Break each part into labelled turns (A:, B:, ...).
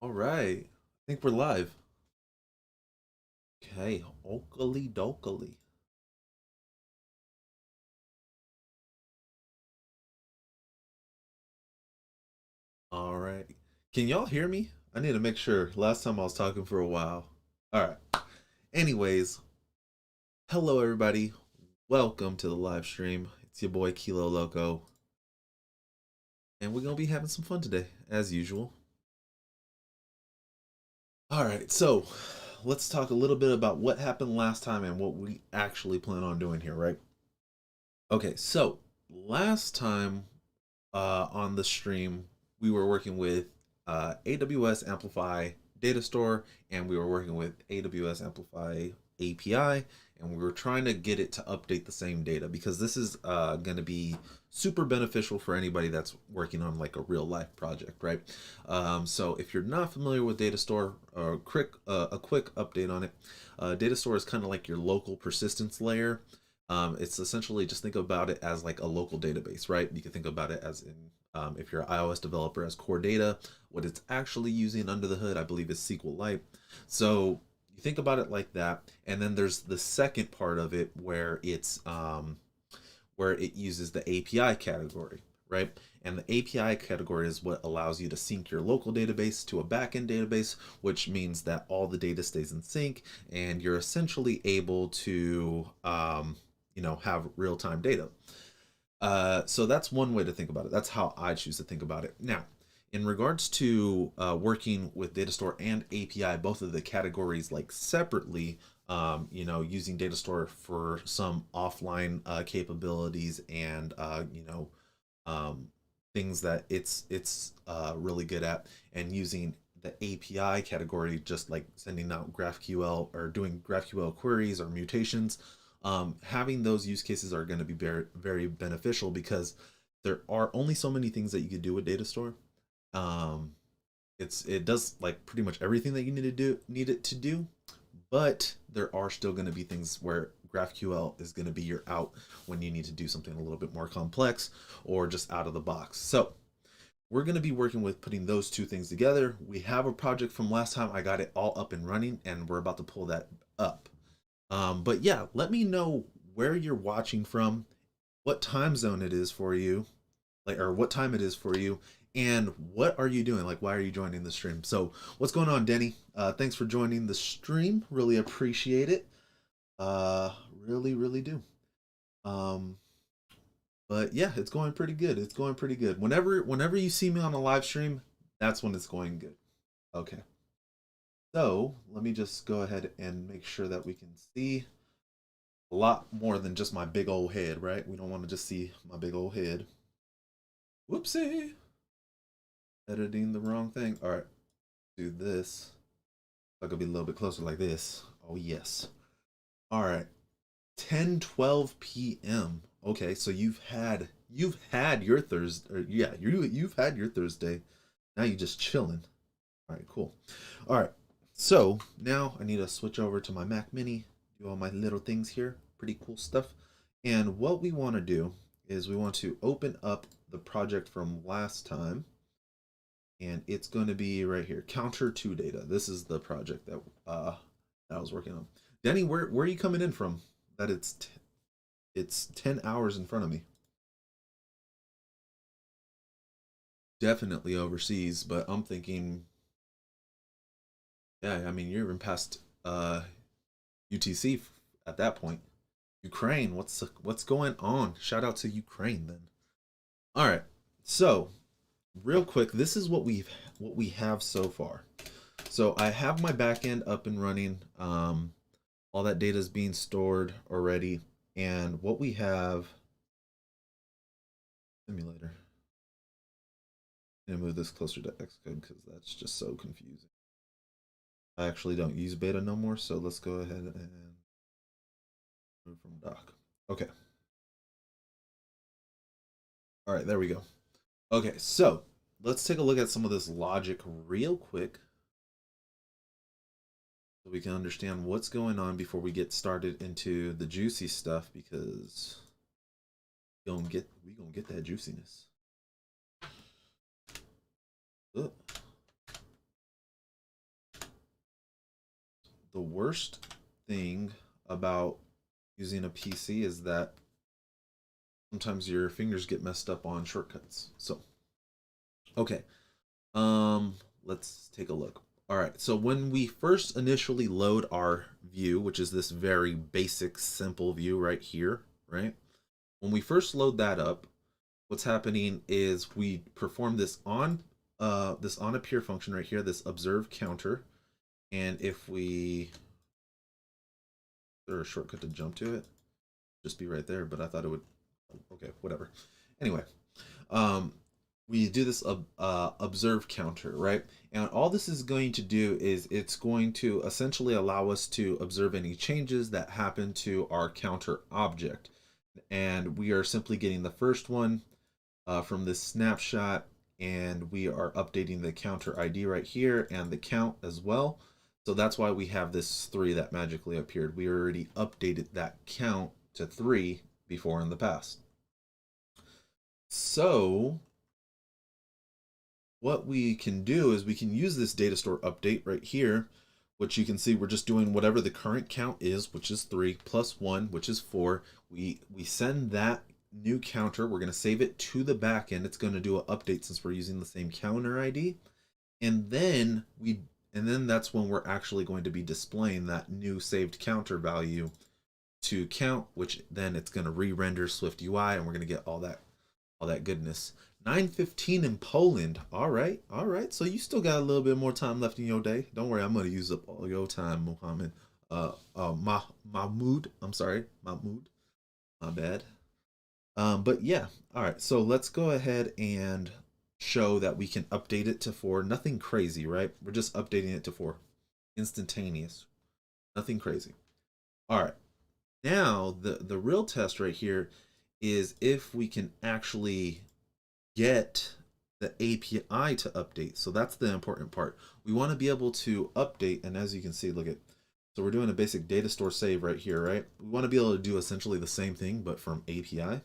A: All right. I think we're live. Okay. Oakley dokley. All right. Can y'all hear me? I need to make sure. Last time I was talking for a while. All right. Anyways, hello everybody. Welcome to the live stream. It's your boy Kilo Loco, and we're gonna be having some fun today, as usual. All right. So let's talk a little bit about what happened last time and what we actually plan on doing here, right? Okay. So last time on the stream, we were working with AWS Amplify DataStore, and we were working with AWS Amplify API, and we were trying to get it to update the same data because this is going to be super beneficial for anybody that's working on like a real life project, right? So if you're not familiar with DataStore, a quick update on it. DataStore is kind of like your local persistence layer. It's essentially just think about it as like a local database, right? You can think about it as in if you're an iOS developer as core data. What it's actually using under the hood, I believe, is SQLite. So you think about it like that, and then there's the second part of it where it uses the API category, right? And the API category is what allows you to sync your local database to a backend database, which means that all the data stays in sync, and you're essentially able to have real time data. So that's one way to think about it. That's how I choose to think about it. Now, in regards to working with DataStore and API, both of the categories like separately, using DataStore for some offline capabilities and um, things that it's really good at, and using the API category, just like sending out GraphQL or doing GraphQL queries or mutations. Having those use cases are going to be very, very beneficial because there are only so many things that you can do with DataStore. Um, it does like pretty much everything that you need it to do, but there are still going to be things where GraphQL is going to be your out when you need to do something a little bit more complex or just out of the box. So we're going to be working with putting those two things together. We have a project from last time. I got it all up and running, and we're about to pull that up. But yeah, let me know where you're watching from, what time zone it is for you, like, or what time it is for you, and what are you doing? Like, why are you joining the stream? So what's going on, Denny? Thanks for joining the stream. Really appreciate it. Really, really do. Um, but yeah, it's going pretty good. It's going pretty good. Whenever you see me on a live stream, that's when it's going good. Okay. So let me just go ahead and make sure that we can see a lot more than just my big old head, right? We don't want to just see my big old head. Whoopsie. Editing the wrong thing. All right. Do this. I could be a little bit closer like this. Oh, yes. All right. 10:12 p.m. Okay, so you've had your Thursday. Yeah, you've had your Thursday. Now you're just chilling. All right, cool. All right. So now I need to switch over to my Mac Mini, do all my little things here. Pretty cool stuff. And what we want to do is we want to open up the project from last time, and it's going to be right here. Counter to data. This is the project that I was working on. Denny, where are you coming in from? That it's 10 hours in front of me. Definitely overseas, but I'm thinking, yeah, I mean you're even past UTC at that point. Ukraine, what's going on? Shout out to Ukraine then. All right, so real quick, this is what we have so far. So I have my backend up and running. All that data is being stored already, and what we have simulator. I'm gonna move this closer to Xcode because that's just so confusing. I actually don't use beta no more, so let's go ahead and move from doc. Okay. All right, there we go. Okay, so let's take a look at some of this logic real quick so we can understand what's going on before we get started into the juicy stuff because we gonna get that juiciness. Ugh. the worst thing about using a PC is that sometimes your fingers get messed up on shortcuts. So, okay. Let's take a look. All right, so when we first initially load our view, which is this very basic, simple view right here, right? When we first load that up, what's happening is we perform this on appear function right here, this observe counter, and if we, is there a shortcut to jump to it? Just be right there, but I thought it would. Okay, whatever. Anyway, we do this observe counter, right? And all this is going to do is it's going to essentially allow us to observe any changes that happen to our counter object. And we are simply getting the first one from this snapshot, and we are updating the counter ID right here and the count as well. So that's why we have this 3 that magically appeared. We already updated that count to 3 before in the past. So what we can do is we can use this data store update right here, which you can see we're just doing whatever the current count is, which is 3, plus 1, which is 4. We send that new counter. We're going to save it to the backend. It's going to do an update since we're using the same counter ID. And then that's when we're actually going to be displaying that new saved counter value to count, which then it's going to re-render Swift UI, and we're going to get all that goodness. 9:15 in Poland. All right. So you still got a little bit more time left in your day. Don't worry, I'm going to use up all your time, Mohammed. Mahmoud. I'm sorry, Mahmoud. My bad. But yeah. All right. So let's go ahead and show that we can update it to 4. Nothing crazy, right? We're just updating it to 4. Instantaneous. Nothing crazy. All right. Now the real test right here is if we can actually get the API to update. So that's the important part. We want to be able to update, and as you can see, look at, so we're doing a basic data store save right here, right? We want to be able to do essentially the same thing, but from API.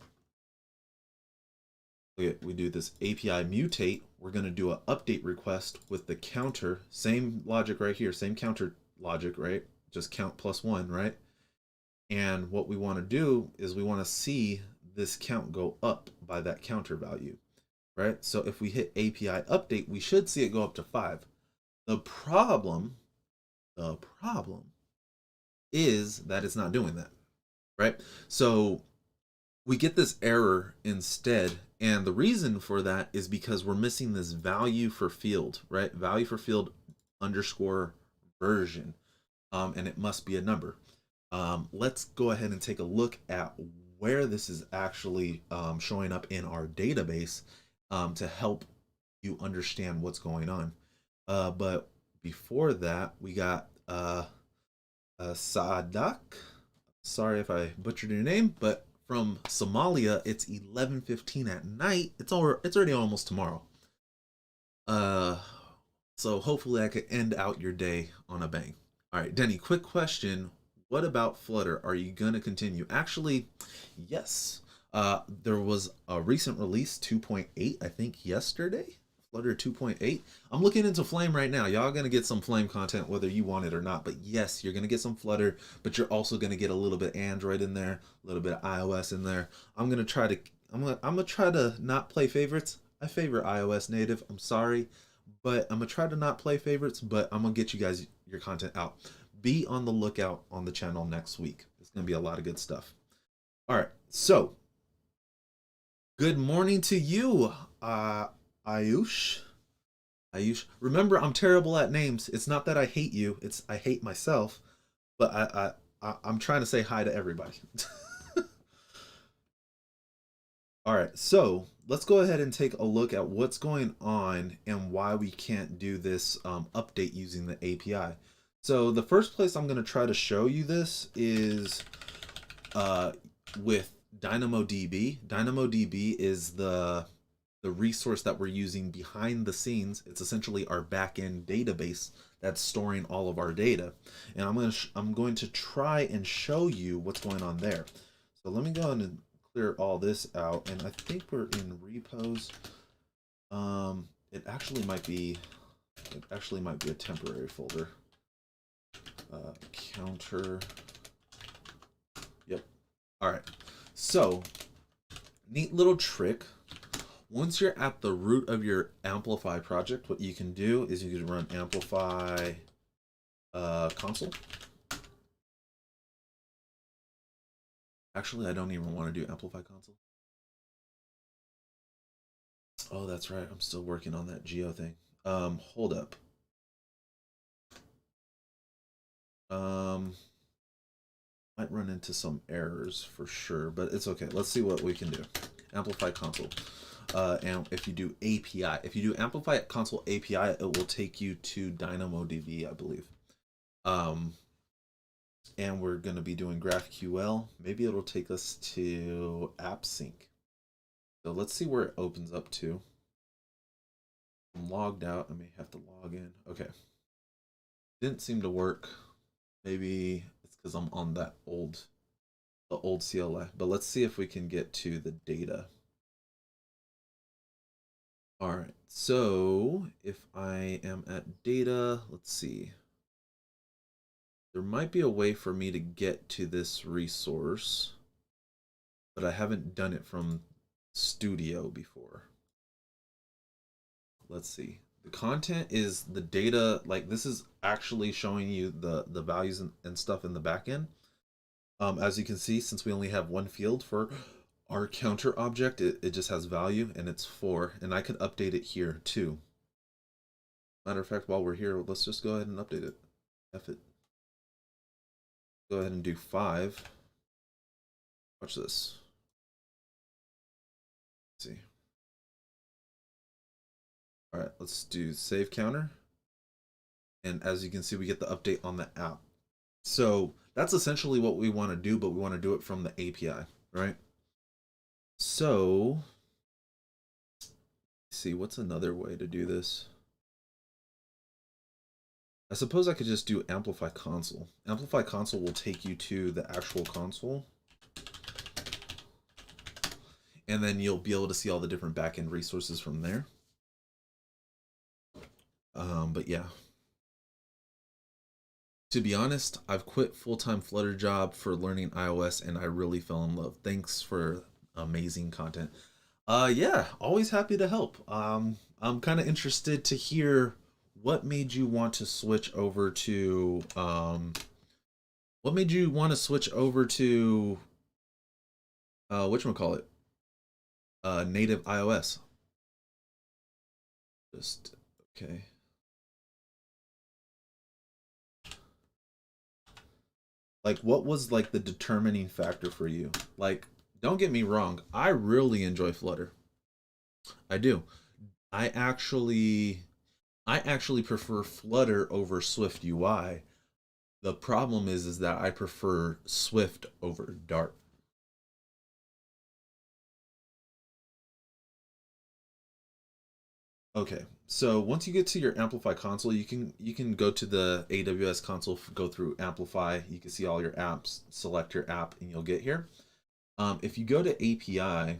A: Look at, we do this API mutate. We're going to do an update request with the counter, same logic right here, same counter logic, right? Just count plus 1, right? And what we want to do is we want to see this count go up by that counter value, right? So if we hit API update, we should see it go up to 5. The problem is that it's not doing that, right? So we get this error instead, and the reason for that is because we're missing this value for field, right? Value for field underscore version, and it must be a number. Let's go ahead and take a look at where this is actually showing up in our database to help you understand what's going on. But before that, we got Saadak. Sorry if I butchered your name, but from Somalia, it's 11:15 at night. It's already almost tomorrow. So hopefully I could end out your day on a bang. All right, Denny, quick question. What about Flutter? Are you going to continue? Actually, yes. There was a recent release, 2.8, I think yesterday. Flutter 2.8. I'm looking into Flame right now. Y'all going to get some Flame content whether you want it or not. But yes, you're going to get some Flutter, but you're also going to get a little bit of Android in there, a little bit of iOS in there. I'm going to try to not play favorites. I favor iOS native. I'm sorry, but I'm going to try to not play favorites, but I'm going to get you guys your content out. Be on the lookout on the channel next week. It's going to be a lot of good stuff. All right. So, good morning to you, Ayush. Remember, I'm terrible at names. It's not that I hate you. It's I hate myself. But I'm trying to say hi to everybody. All right. So let's go ahead and take a look at what's going on and why we can't do this update using the API. So the first place I'm going to try to show you this is with DynamoDB. DynamoDB is the resource that we're using behind the scenes. It's essentially our backend database that's storing all of our data. And I'm going to try and show you what's going on there. So let me go ahead and clear all this out. And I think we're in repos. It actually might be a temporary folder. Counter. Yep. All right. So, neat little trick. Once you're at the root of your Amplify project, what you can do is you can run Amplify console. Actually, I don't even want to do Amplify console. Oh, that's right. I'm still working on that geo thing. Hold up. Might run into some errors for sure, but it's okay. Let's see what we can do. Amplify console. And if you do API, if you do Amplify console API, it will take you to DynamoDB, I believe. And we're going to be doing GraphQL. Maybe it'll take us to AppSync. So let's see where it opens up to. I'm logged out. I may have to log in. Okay. Didn't seem to work. Maybe it's because I'm on that the old CLI. But let's see if we can get to the data. All right. So if I am at data, let's see. There might be a way for me to get to this resource, but I haven't done it from Studio before. Let's see. The content is the data, like this is actually showing you the values and stuff in the backend. As you can see, since we only have one field for our counter object, it just has value and it's 4, and I could update it here too. Matter of fact, while we're here, let's just go ahead and update it. F it. Go ahead and do 5. Watch this. Let's see. All right, let's do save counter. And as you can see, we get the update on the app. So that's essentially what we want to do, but we want to do it from the API, right? So, let's see, what's another way to do this? I suppose I could just do Amplify console. Amplify console will take you to the actual console. And then you'll be able to see all the different backend resources from there. But yeah. To be honest, I've quit full-time Flutter job for learning iOS and I really fell in love. Thanks for amazing content. Yeah, always happy to help. I'm kind of interested to hear what made you want to switch over to whatchamacallit? Native iOS. Just okay. Like what was like the determining factor for you? Like, don't get me wrong, I really enjoy Flutter. I do. I actually prefer Flutter over Swift UI. The problem is that I prefer Swift over Dart. Okay, so once you get to your Amplify console, you can go to the AWS console, go through Amplify. You can see all your apps, select your app, and you'll get here. If you go to API, I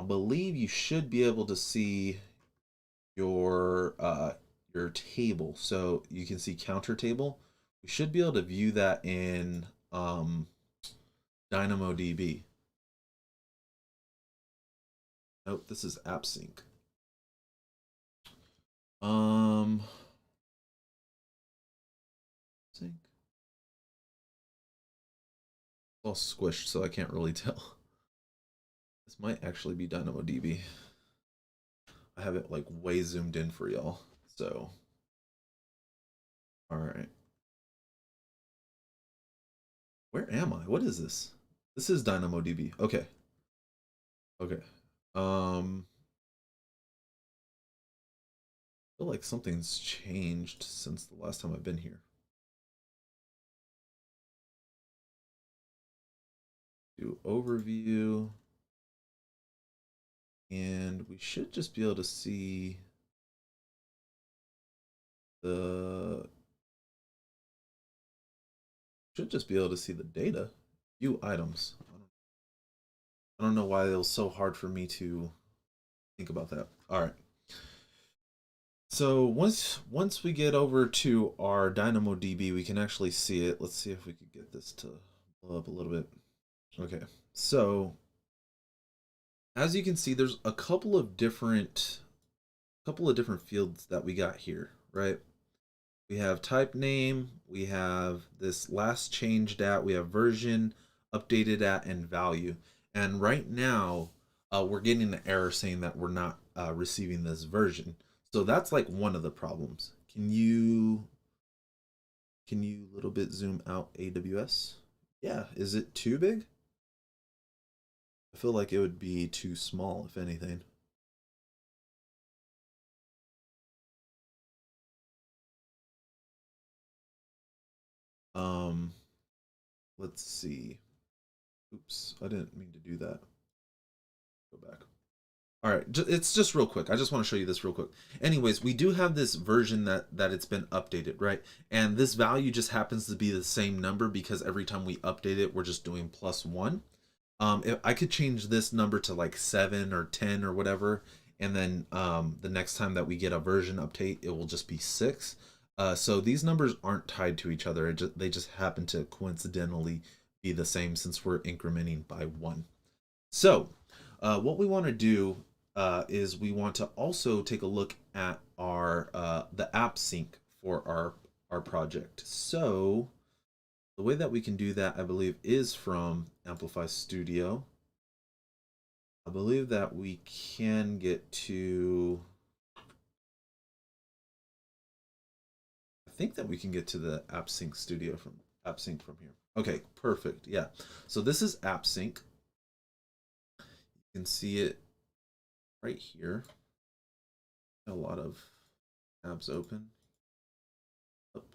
A: believe you should be able to see your table. So you can see counter table. We should be able to view that in DynamoDB. Nope, this is AppSync. Sync. It's all squished, so I can't really tell. This might actually be DynamoDB. I have it like way zoomed in for y'all. So, all right. Where am I? What is this? This is DynamoDB. Okay. Okay. I feel like something's changed since the last time I've been here. Do overview. And we should just be able to see the data. View items. I don't know why it was so hard for me to think about that. All right. So once we get over to our DynamoDB, we can actually see it. Let's see if we could get this to blow up a little bit. Okay, so as you can see, there's a couple of different fields that we got here, right? We have type name, we have this last changed at, we have version, updated at, and value. And right now, we're getting an error saying that we're not receiving this version. So that's like one of the problems. Can you a little bit zoom out AWS? Yeah, is it too big? I feel like it would be too small, if anything. Um, let's see. Oops, I didn't mean to do that. Go back. All right, it's just real quick. I just want to show you this real quick. Anyways, we do have this version that it's been updated, right? And this value just happens to be the same number because every time we update it, we're just doing +1. If I could change this number to like 7 or 10 or whatever, and then the next time that we get a version update, it will just be 6. So these numbers aren't tied to each other. They just happen to coincidentally be the same since we're incrementing by 1. So what we want to do is we want to also take a look at our the app sync for our project. So the way that we can do that, I believe, is from Amplify Studio. I believe that we can get to. I think that we can get to the App Sync Studio from App Sync from here. Okay, perfect. Yeah. So this is App Sync. You can see it right here. A lot of tabs open. Up.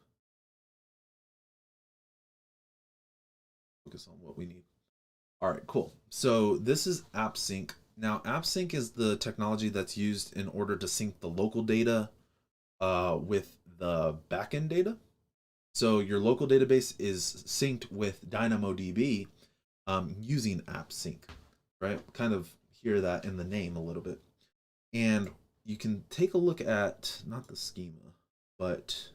A: Focus on what we need. All right, cool. So this is AppSync. Now, AppSync is the technology that's used in order to sync the local data with the backend data. So your local database is synced with DynamoDB using AppSync, right? Kind of hear that in the name a little bit. And you can take a look at, not the schema, but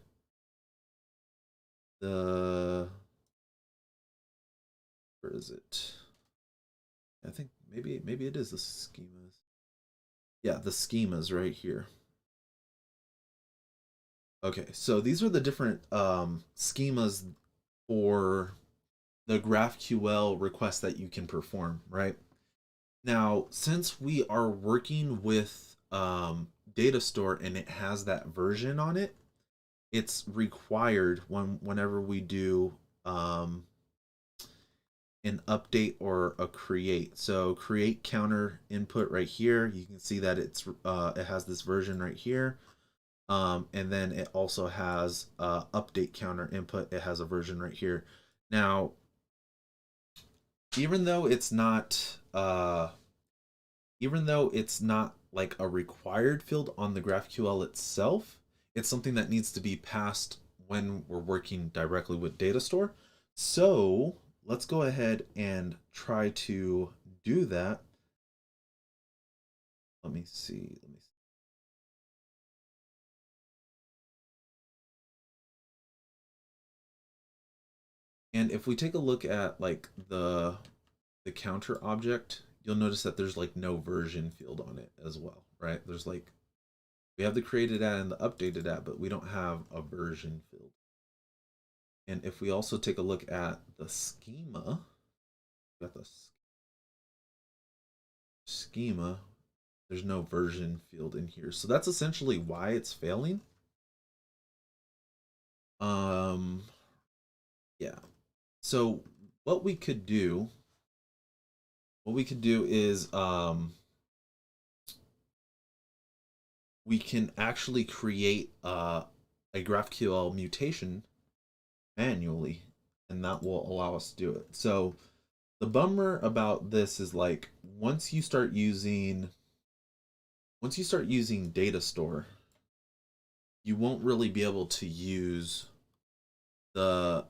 A: the, where is it? I think maybe it is the schemas. Yeah, the schemas right here. Okay, so these are the different schemas for the GraphQL requests that you can perform, right? Now, since we are working with DataStore and it has that version on it, it's required whenever we do an update or a create. So create counter input right here. You can see that it has this version right here. And then it also has update counter input. It has a version right here. Now, even though it's not like a required field on the GraphQL itself, it's something that needs to be passed when we're working directly with DataStore. So let's go ahead and try to do that. Let me see. And if we take a look at like the counter object, you'll notice that there's like no version field on it as well, right? There's like, we have the created at and the updated at, but we don't have a version field. And if we also take a look at the schema, got the schema, there's no version field in here. So that's essentially why it's failing. Um, yeah. So what we could do is we can actually create a GraphQL mutation manually, and that will allow us to do it. So the bummer about this is like once you start using DataStore, you won't really be able to use the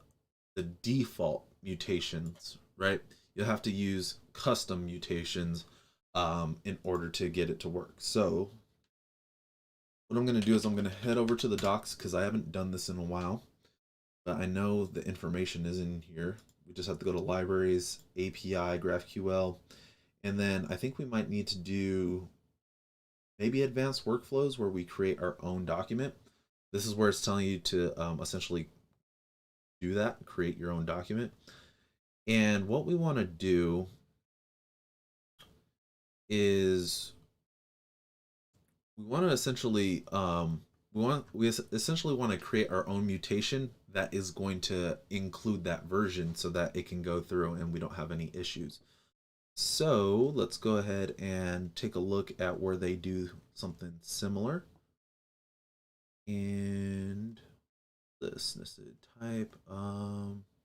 A: the default mutations, right? You'll have to use custom mutations in order to get it to work. So what I'm going to do is I'm going to head over to the docs because I haven't done this in a while, but I know the information is in here. We just have to go to libraries, API, GraphQL, and then I think we might need to do maybe advanced workflows where we create our own document. This is where it's telling you to essentially do that, create your own document. And what we want to do is we want to essentially we essentially want to create our own mutation that is going to include that version so that it can go through and we don't have any issues. So let's go ahead and take a look at where they do something similar. And this nested type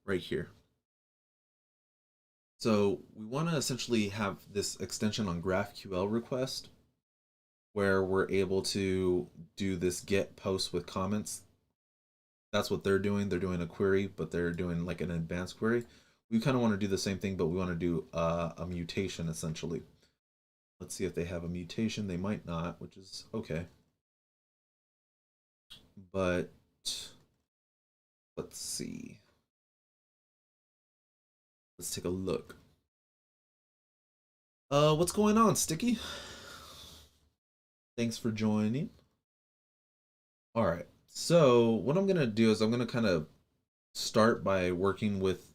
A: right here. So we want to essentially have this extension on GraphQL request where we're able to do this get post with comments. That's what they're doing. They're doing a query, but they're doing like an advanced query. We kind of want to do the same thing, but we want to do a mutation essentially. Let's see if they have a mutation. They might not, which is okay. But let's see. Let's take a look. What's going on, Sticky? Thanks for joining. All right. So what I'm gonna do is I'm gonna kind of start by working with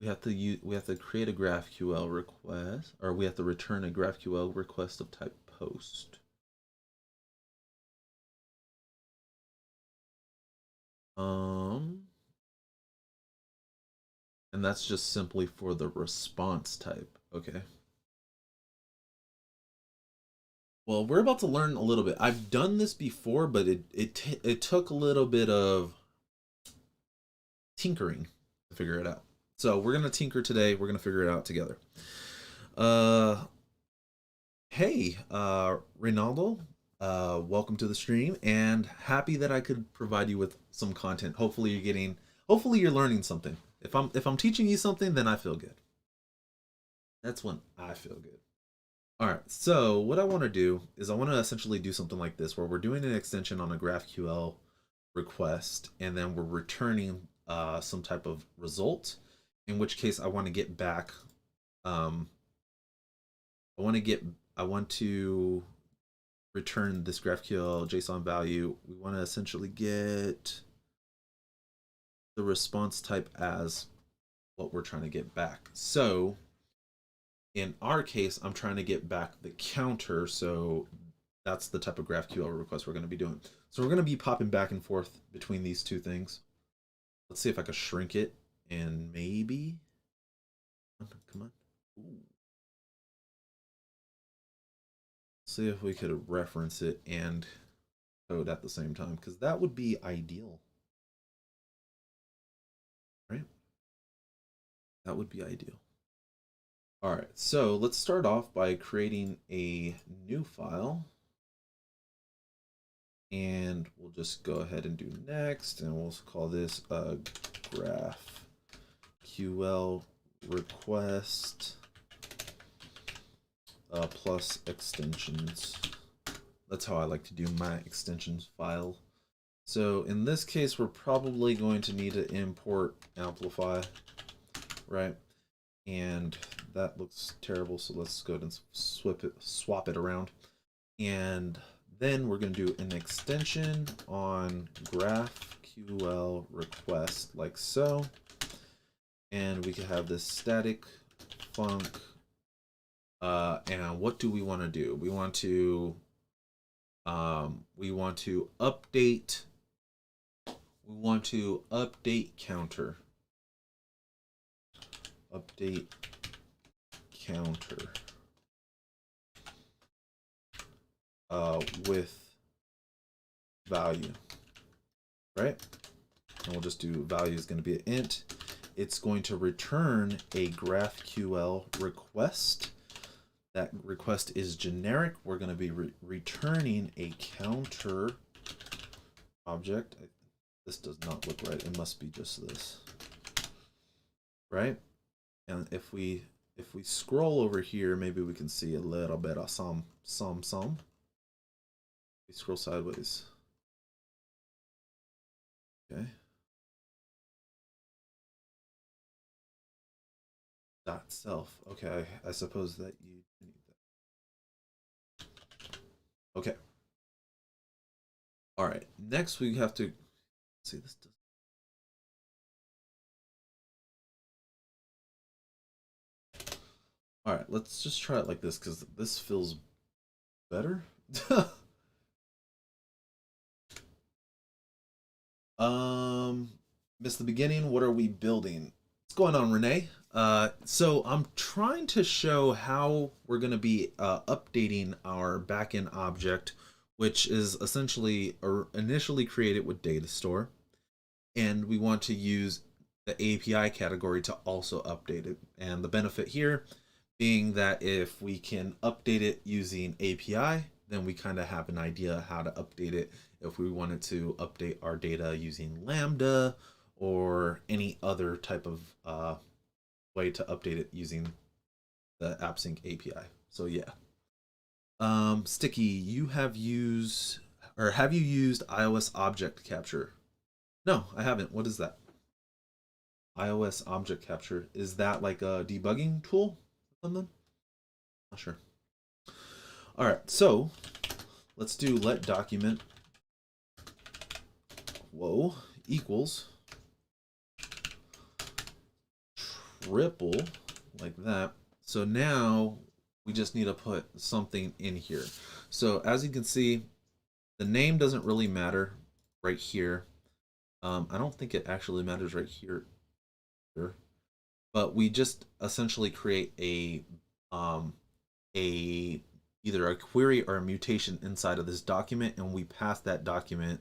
A: we have to create a GraphQL request, or we have to return a GraphQL request of type post. And that's just simply for the response type. Okay. Well, we're about to learn a little bit. I've done this before, but it took a little bit of tinkering to figure it out. So we're gonna tinker today. We're gonna figure it out together. Hey, Ronaldo. Welcome to the stream, and happy that I could provide you with some content. Hopefully you're learning something. If I'm teaching you something, then I feel good. That's when I feel good. All right, so what I want to do is I want to essentially do something like this, where we're doing an extension on a GraphQL request, and then we're returning some type of result, in which case I want to get back, I want to return this GraphQL JSON value. We want to essentially get the response type as what we're trying to get back. So in our case, I'm trying to get back the counter, so that's the type of GraphQL request we're going to be doing. So we're going to be popping back and forth between these two things. Let's see if I can shrink it, and maybe, come on. Ooh. See if we could reference it and code at the same time, because that would be ideal, right? That would be ideal. All right, so let's start off by creating a new file, and we'll just go ahead and do next, and we'll call this a GraphQL request plus extensions. That's how I like to do my extensions file. So in this case, we're probably going to need to import Amplify, right? And that looks terrible, so let's go ahead and swap it around. And then we're going to do an extension on GraphQL request, like so. And we can have this static func. And what do we want to do? We want to update. We want to update counter. Update counter with value, right? And we'll just do value is going to be an int. It's going to return a GraphQL request. That request is generic. We're going to be returning a counter object. This does not look right. It must be just this, right? And if we if we scroll over here, maybe we can see a little bit of some. We scroll sideways. Okay. Dot self. Okay, I suppose that you need that. Okay. All right. Next, we have to see this. All right, let's just try it like this because this feels better. Missed the beginning. What are we building? What's going on, Renee? So I'm trying to show how we're going to be updating our backend object, which is essentially initially created with DataStore, and we want to use the API category to also update it. And the benefit here being that if we can update it using API, then we kind of have an idea how to update it if we wanted to update our data using Lambda or any other type of way to update it using the AppSync API. So yeah. Sticky, you have used, or have you used iOS Object Capture? No, I haven't. What is that? iOS Object Capture. Is that like a debugging tool or something? Not sure. All right, so let's do let document equals triple like that. So now we just need to put something in here. So as you can see, the name doesn't really matter right here. I don't think it actually matters right here, but we just essentially create a either a query or a mutation inside of this document, and we pass that document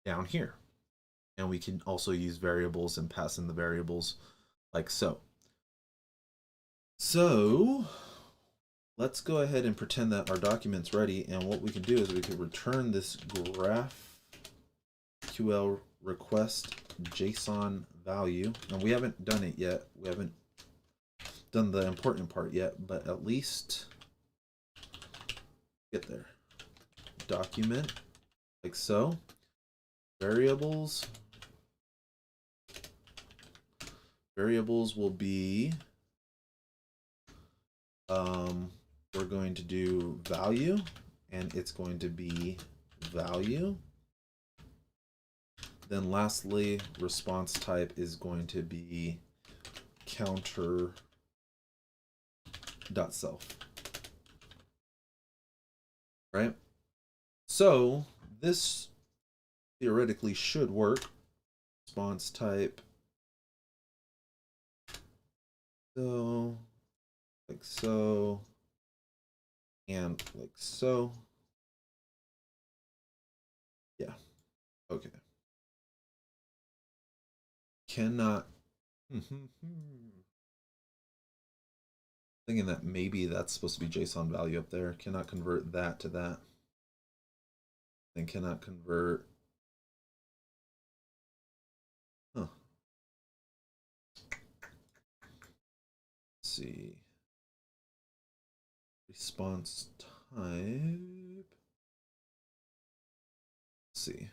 A: down here. And we can also use variables and pass in the variables like so. So let's go ahead and pretend that our document's ready, and what we can do is we can return this GraphQL request JSON value, and we haven't done it yet. We haven't done the important part yet, but at least get there. Document like so. Variables will be we're going to do value, and it's going to be value. Then lastly, response type is going to be counter dot self. Right? So this theoretically should work. Response type. So like so, and like so. Yeah. Okay. Cannot. Thinking that maybe that's supposed to be JSON value up there. Cannot convert that to that. Then cannot convert. Huh. Let's see. Response type. Let's see.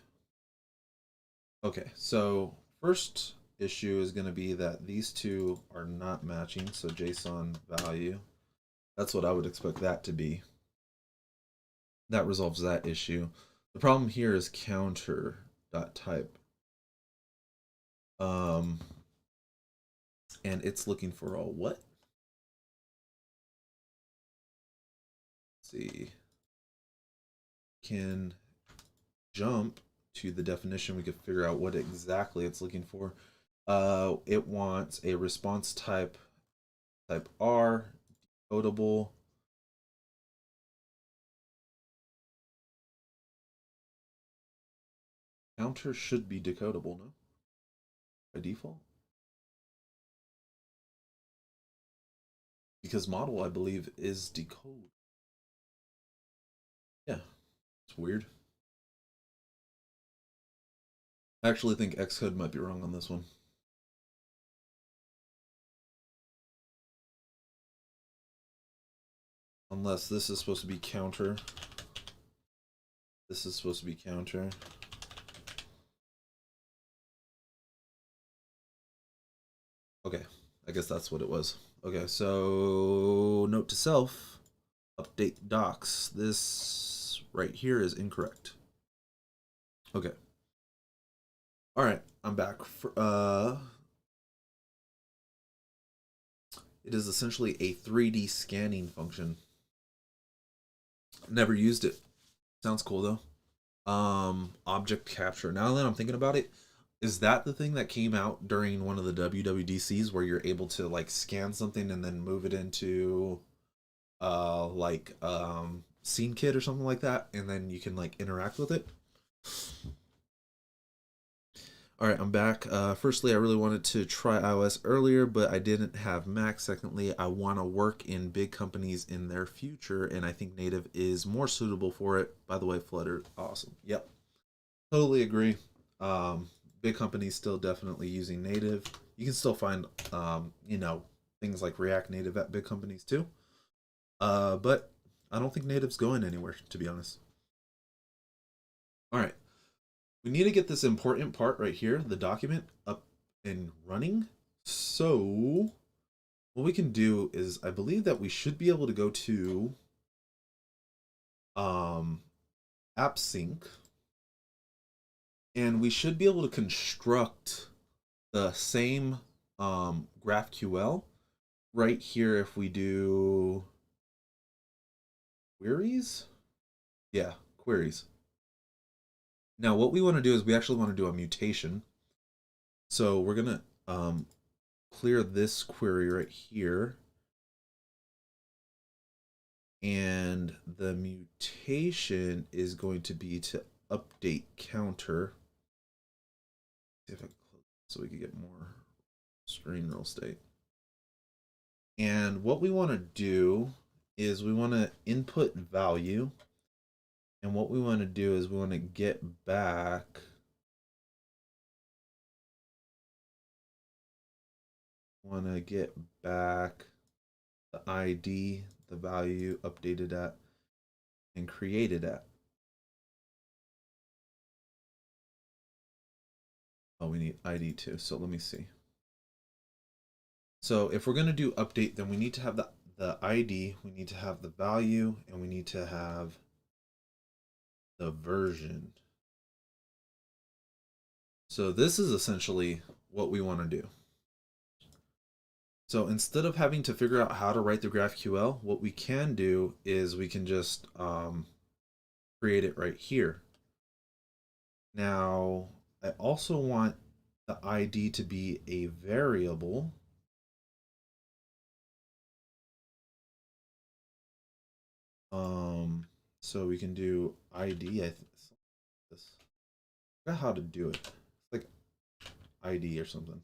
A: Okay, so first issue is going to be that these two are not matching, so JSON value. That's what I would expect that to be. That resolves that issue. The problem here is counter.type. And it's looking for a what? Let's see. Can jump to the definition, we could figure out what exactly it's looking for. It wants a response type R, decodable. Counter should be decodable, no? By default? Because model, I believe, is decode. Yeah, it's weird. I actually think Xcode might be wrong on this one. Unless this is supposed to be counter. This is supposed to be counter. Okay, I guess that's what it was. Okay, so note to self, update docs. This right here is incorrect. Okay. All right, I'm back. It is essentially a 3D scanning function. Never used it. Sounds cool though. Object capture. Now that I'm thinking about it, is that the thing that came out during one of the WWDCs where you're able to like scan something and then move it into scene kit or something like that, and then you can like interact with it? All right, I'm back. Firstly, I really wanted to try iOS earlier, but I didn't have Mac. Secondly, I want to work in big companies in their future, and I think native is more suitable for it. By the way, Flutter, awesome. Yep, totally agree. Big companies still definitely using native. You can still find, things like React Native at big companies too. But I don't think native's going anywhere, to be honest. All right. We need to get this important part right here, the document, up and running. So what we can do is, I believe that we should be able to go to AppSync, and we should be able to construct the same GraphQL right here if we do queries. Yeah, queries. Now what we want to do is we actually want to do a mutation. So we're going to clear this query right here. And the mutation is going to be to update counter. See if I can close so we can get more screen real estate. And what we want to do is we want to input value. And what we want to do is we want to get back the ID, the value updated at and created at. Oh, we need ID too. So let me see. So if we're going to do update, then we need to have the ID, we need to have the value, and we need to have the version. So this is essentially what we want to do. So instead of having to figure out how to write the GraphQL, what we can do is we can just create it right here. Now, I also want the ID to be a variable. So we can do ID. I forgot how to do it. It's like ID or something.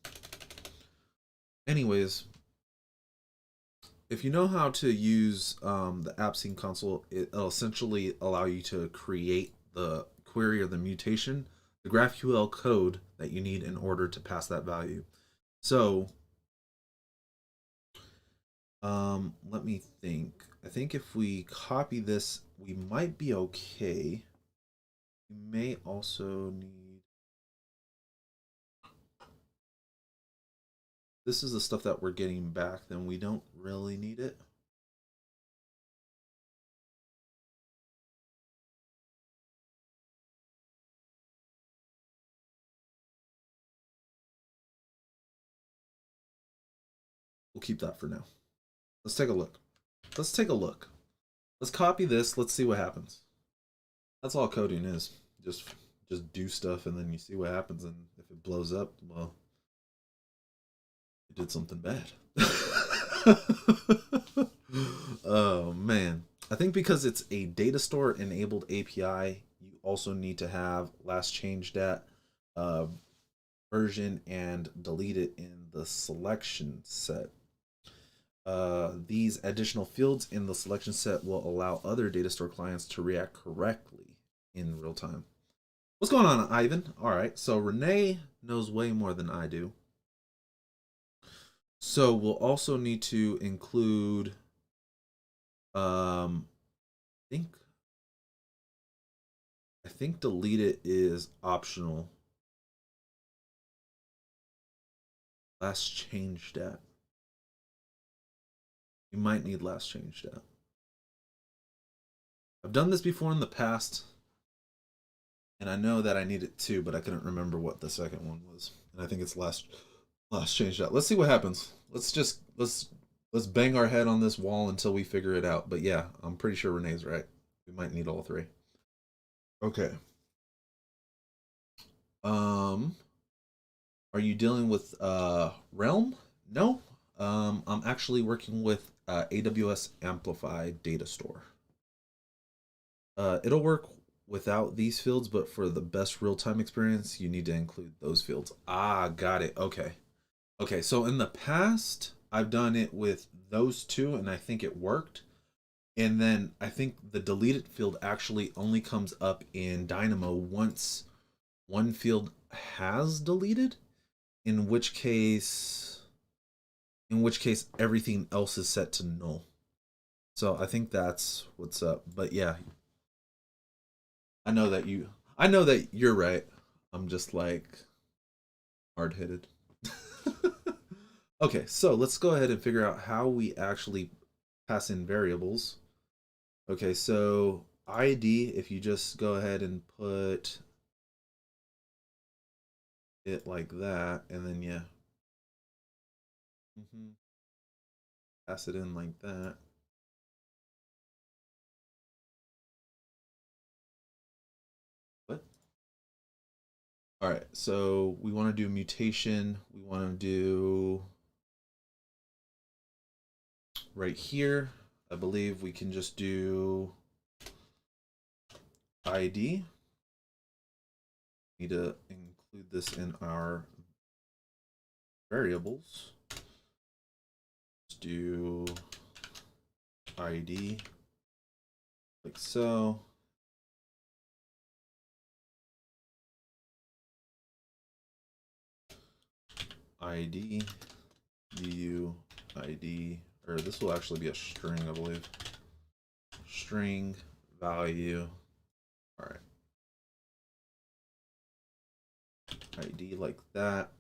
A: Anyways, if you know how to use the AppSync console, it'll essentially allow you to create the query or the mutation, the GraphQL code that you need in order to pass that value. So let me think. I think if we copy this, we might be okay. We may also need... This is the stuff that we're getting back, then we don't really need it. We'll keep that for now. Let's take a look. Let's take a look. Let's copy this. Let's see what happens. That's all coding is. Just do stuff and then you see what happens, and if it blows up, well, you did something bad. Oh man. I think because it's a DataStore enabled API, you also need to have last changed at version and delete it in the selection set. These additional fields in the selection set will allow other DataStore clients to react correctly in real time. What's going on, Ivan? All right, so Renee knows way more than I do. So we'll also need to include I think delete it is optional. Last changed at. You might need last changed at. I've done this before in the past, and I know that I need it too, but I couldn't remember what the second one was. And I think it's last changed at. Let's see what happens. Let's bang our head on this wall until we figure it out. But yeah, I'm pretty sure Renee's right. We might need all three. Okay. Are you dealing with Realm? No. I'm actually working with AWS Amplify DataStore. It'll work without these fields, but for the best real-time experience, you need to include those fields. Ah, got it. Okay. Okay, so in the past, I've done it with those two, and I think it worked. And then I think the deleted field actually only comes up in Dynamo once one field has deleted, in which case everything else is set to null. So I think that's what's up. But yeah, I know that you're right. I'm just like hard-headed. Okay, so let's go ahead and figure out how we actually pass in variables. Okay, so ID, if you just go ahead and put it like that, and then yeah, pass it in like that. What? All right, so we want to do mutation. We want to do right here. I believe we can just do ID. Need to include this in our variables. Let's do ID like so. ID, du, ID, or this will actually be a string, I believe. String value. All right. ID like that.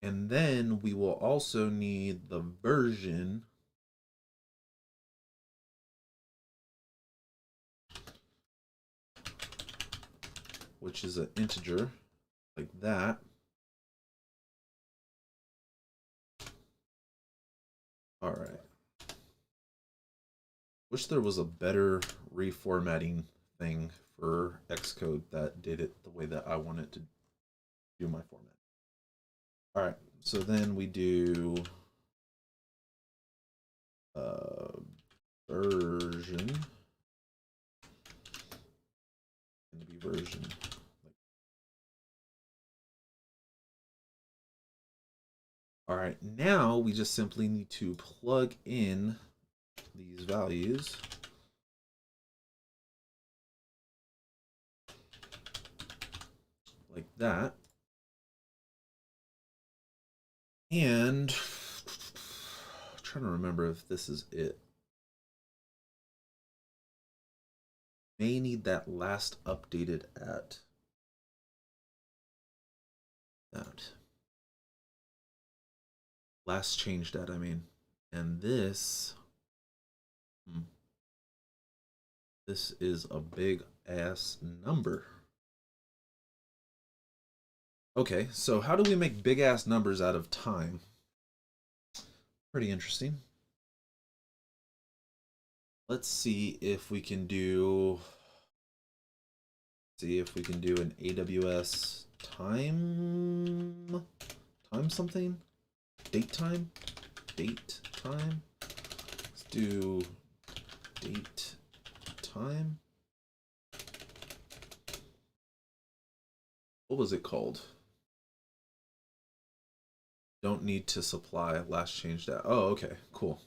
A: And then we will also need the version which is an integer like that. All right. Wish there was a better reformatting thing for Xcode that did it the way that I want it to do my format. All right, so then we do version. Going to be version. All right, now we just simply need to plug in these values. Like that. And I'm trying to remember if this is it. May need that last updated at that. Last changed at, I mean. And this is a big ass number. Okay, so how do we make big ass numbers out of time? Pretty interesting. Let's see if we can do an AWS time something, date time. Let's do date time. What was it called? Don't need to supply last changed at. Oh, okay, cool.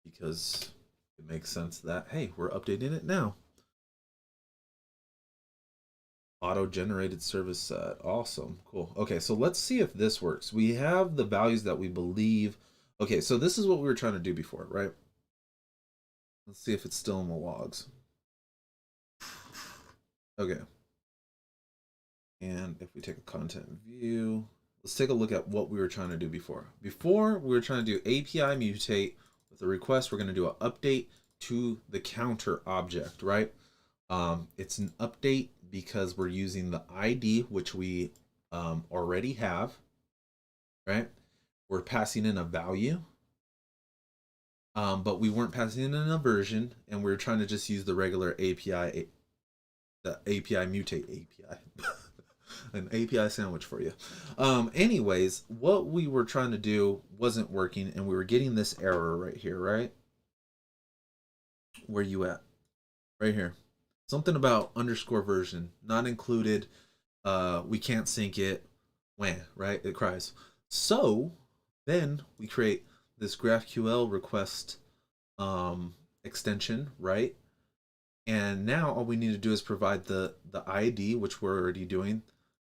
A: Because it makes sense that, hey, we're updating it now. Auto-generated service set. Awesome. Cool. Okay, so let's see if this works. We have the values that we believe. Okay, so this is what we were trying to do before, right? Let's see if it's still in the logs. Okay. And if we take a content view, let's take a look at what we were trying to do before. Before, we were trying to do API mutate with a request. We're going to do an update to the counter object, right? It's an update because we're using the ID, which we already have, right? We're passing in a value, but we weren't passing in a version, and we were trying to just use the regular API, the API mutate API. An API sandwich for you. Anyways, what we were trying to do wasn't working, and we were getting this error right here, right? Where you at? Right here. Something about underscore version not included. We can't sync it. Wah, right? It cries. So then we create this GraphQL request extension, right? And now all we need to do is provide the ID, which we're already doing,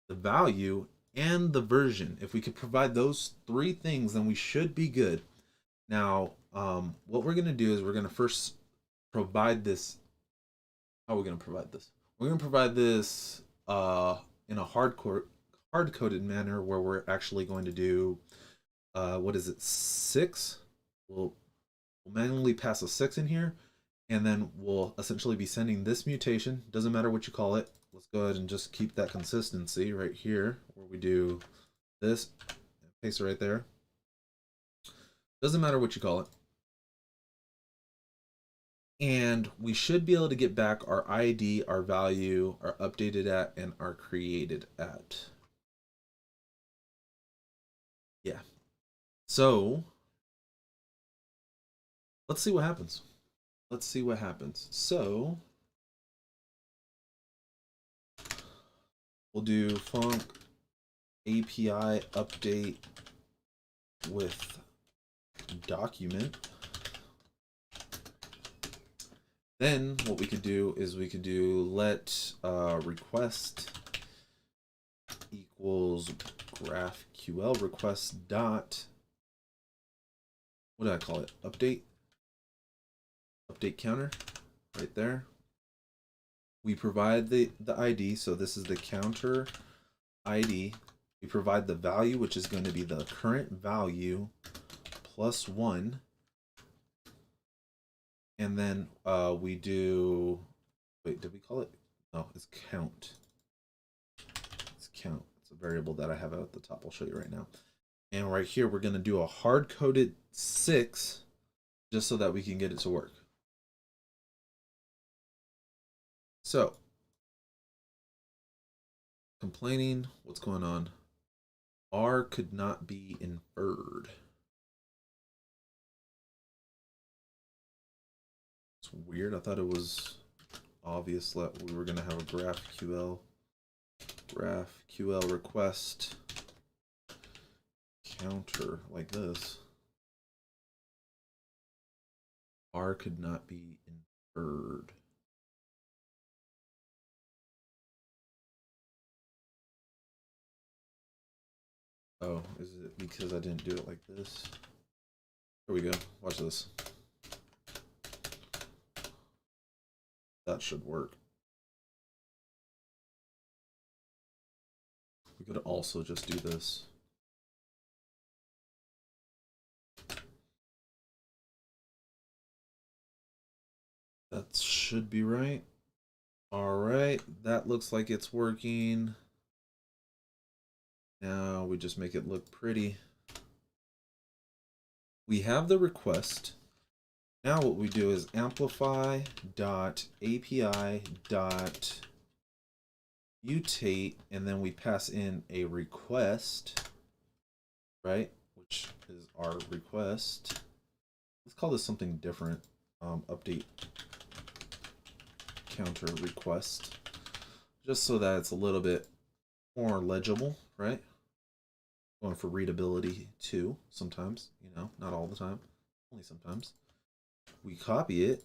A: the value, and the version. If we could provide those three things, then we should be good. Now, what we're going to do is we're going to first provide this. How are we going to provide this? We're going to provide this in a hard-coded manner where we're actually going to do, what is it, 6? We'll manually pass a 6 in here, and then we'll essentially be sending this mutation. Doesn't matter what you call it. Let's go ahead and just keep that consistency right here where we do this and paste it right there. Doesn't matter what you call it. And we should be able to get back our ID, our value, our updated at, and our created at. Yeah. So let's see what happens. Let's see what happens. So we'll do func API update with document. Then what we could do is we could do let request equals GraphQL request dot, what did I call it? Update counter right there. We provide the ID, so this is the counter ID. We provide the value, which is going to be the current value plus 1. And then we do, wait, did we call it? No, it's count. It's count. It's a variable that I have at the top. I'll show you right now. And right here, we're going to do a hard-coded 6 just so that we can get it to work. So, complaining, what's going on? R could not be inferred. It's weird. I thought it was obvious that we were going to have a GraphQL request counter like this. R could not be inferred. Oh, is it because I didn't do it like this? Here we go. Watch this. That should work. We could also just do this. That should be right. All right, that looks like it's working. Now we just make it look pretty. We have the request. Now what we do is amplify API mutate, and then we pass in a request, right? Which is our request. Let's call this something different. Update counter request, just so that it's a little bit more legible, right? Going for readability too, sometimes, you know, not all the time, only sometimes. We copy it,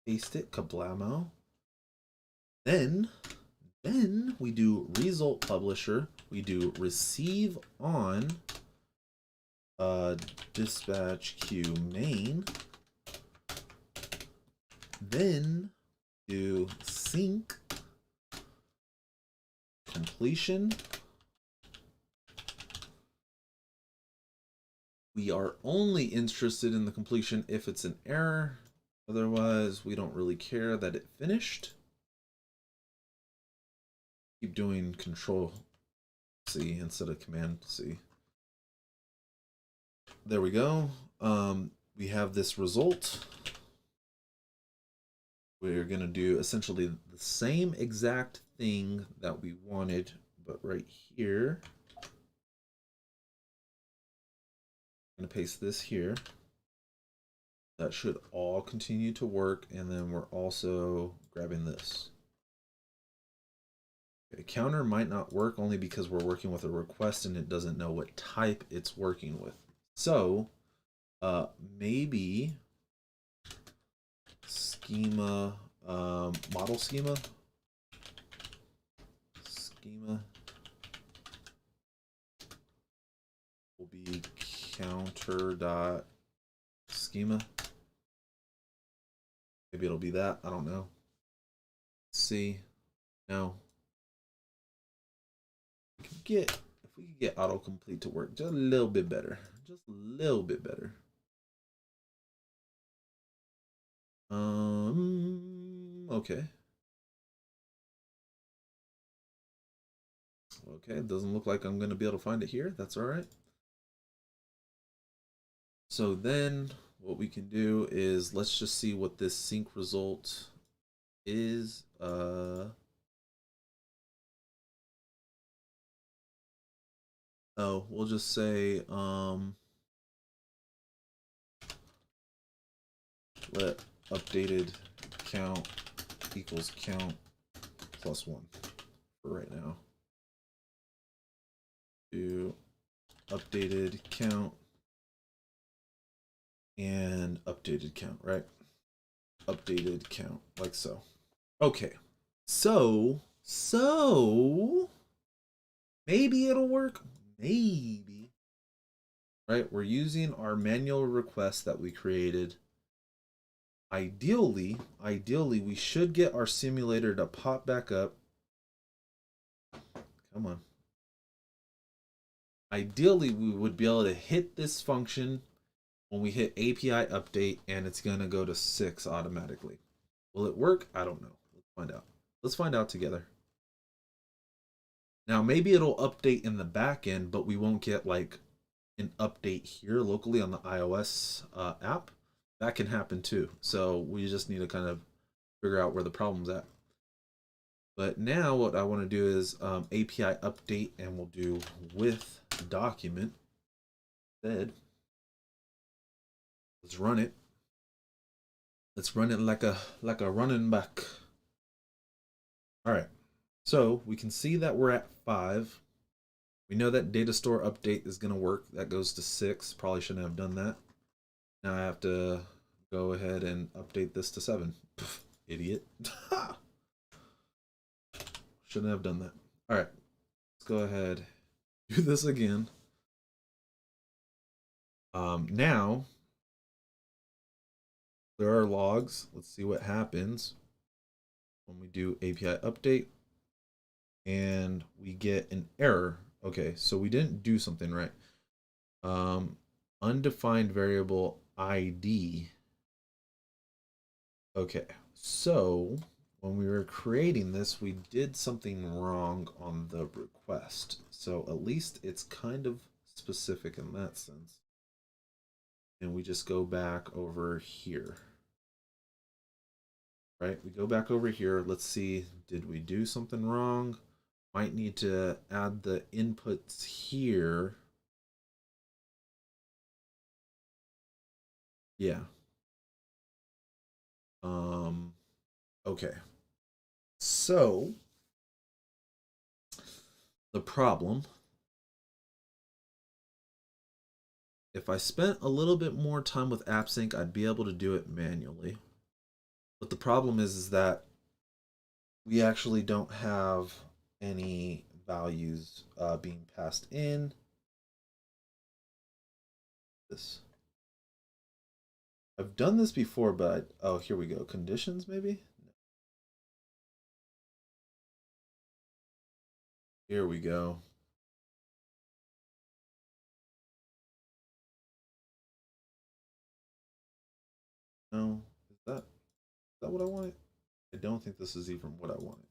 A: paste it, kablamo. Then we do result publisher. We do receive on dispatch queue main. Then do sync completion. We are only interested in the completion if it's an error. Otherwise, we don't really care that it finished. Keep doing Control C instead of Command C. There we go. We have this result. We're going to do essentially the same exact thing that we wanted, but right here. I'm going to paste this here. That should all continue to work, and then we're also grabbing this. Okay, counter might not work only because we're working with a request and it doesn't know what type it's working with. So maybe schema, model schema will be counter dot schema. Maybe it'll be that. I don't know. Let's see. No. If we could get autocomplete to work just a little bit better. Just a little bit better. Okay. Okay, it doesn't look like I'm going to be able to find it here. That's all right. So then what we can do is let's just see what this sync result is. Oh, we'll just say let updated count equals count plus 1 for right now. Do updated count and updated count, right? Updated count, like so. Okay, so maybe it'll work, maybe. Right, we're using our manual request that we created. Ideally, we should get our simulator to pop back up. Come on. Ideally, we would be able to hit this function when we hit API update, and it's going to go to 6 automatically. Will it work? I don't know. Let's find out. Let's find out together. Now, maybe it'll update in the back end, but we won't get like an update here locally on the iOS app. That can happen too. So we just need to kind of figure out where the problem's at. But now what I want to do is API update, and we'll do with document instead. Let's run it. Let's run it like a running back. All right. So we can see that we're at 5. We know that DataStore update is going to work. That goes to 6. Probably shouldn't have done that. Now I have to go ahead and update this to 7. Pff, idiot. Shouldn't have done that. All right. Let's go ahead. Do this again. Now, there are logs. Let's see what happens when we do API update and we get an error. Okay, so we didn't do something right. Undefined variable ID. Okay, so when we were creating this, we did something wrong on the request. So at least it's kind of specific in that sense. And we just go back over here. Right, we go back over here. Let's see, did we do something wrong? Might need to add the inputs here. Yeah. Okay. So the problem, if I spent a little bit more time with AppSync, I'd be able to do it manually. But the problem is that we actually don't have any values being passed in. This. I've done this before, but oh, here we go. Conditions, maybe? Here we go. No, is that what I wanted? I don't think this is even what I wanted.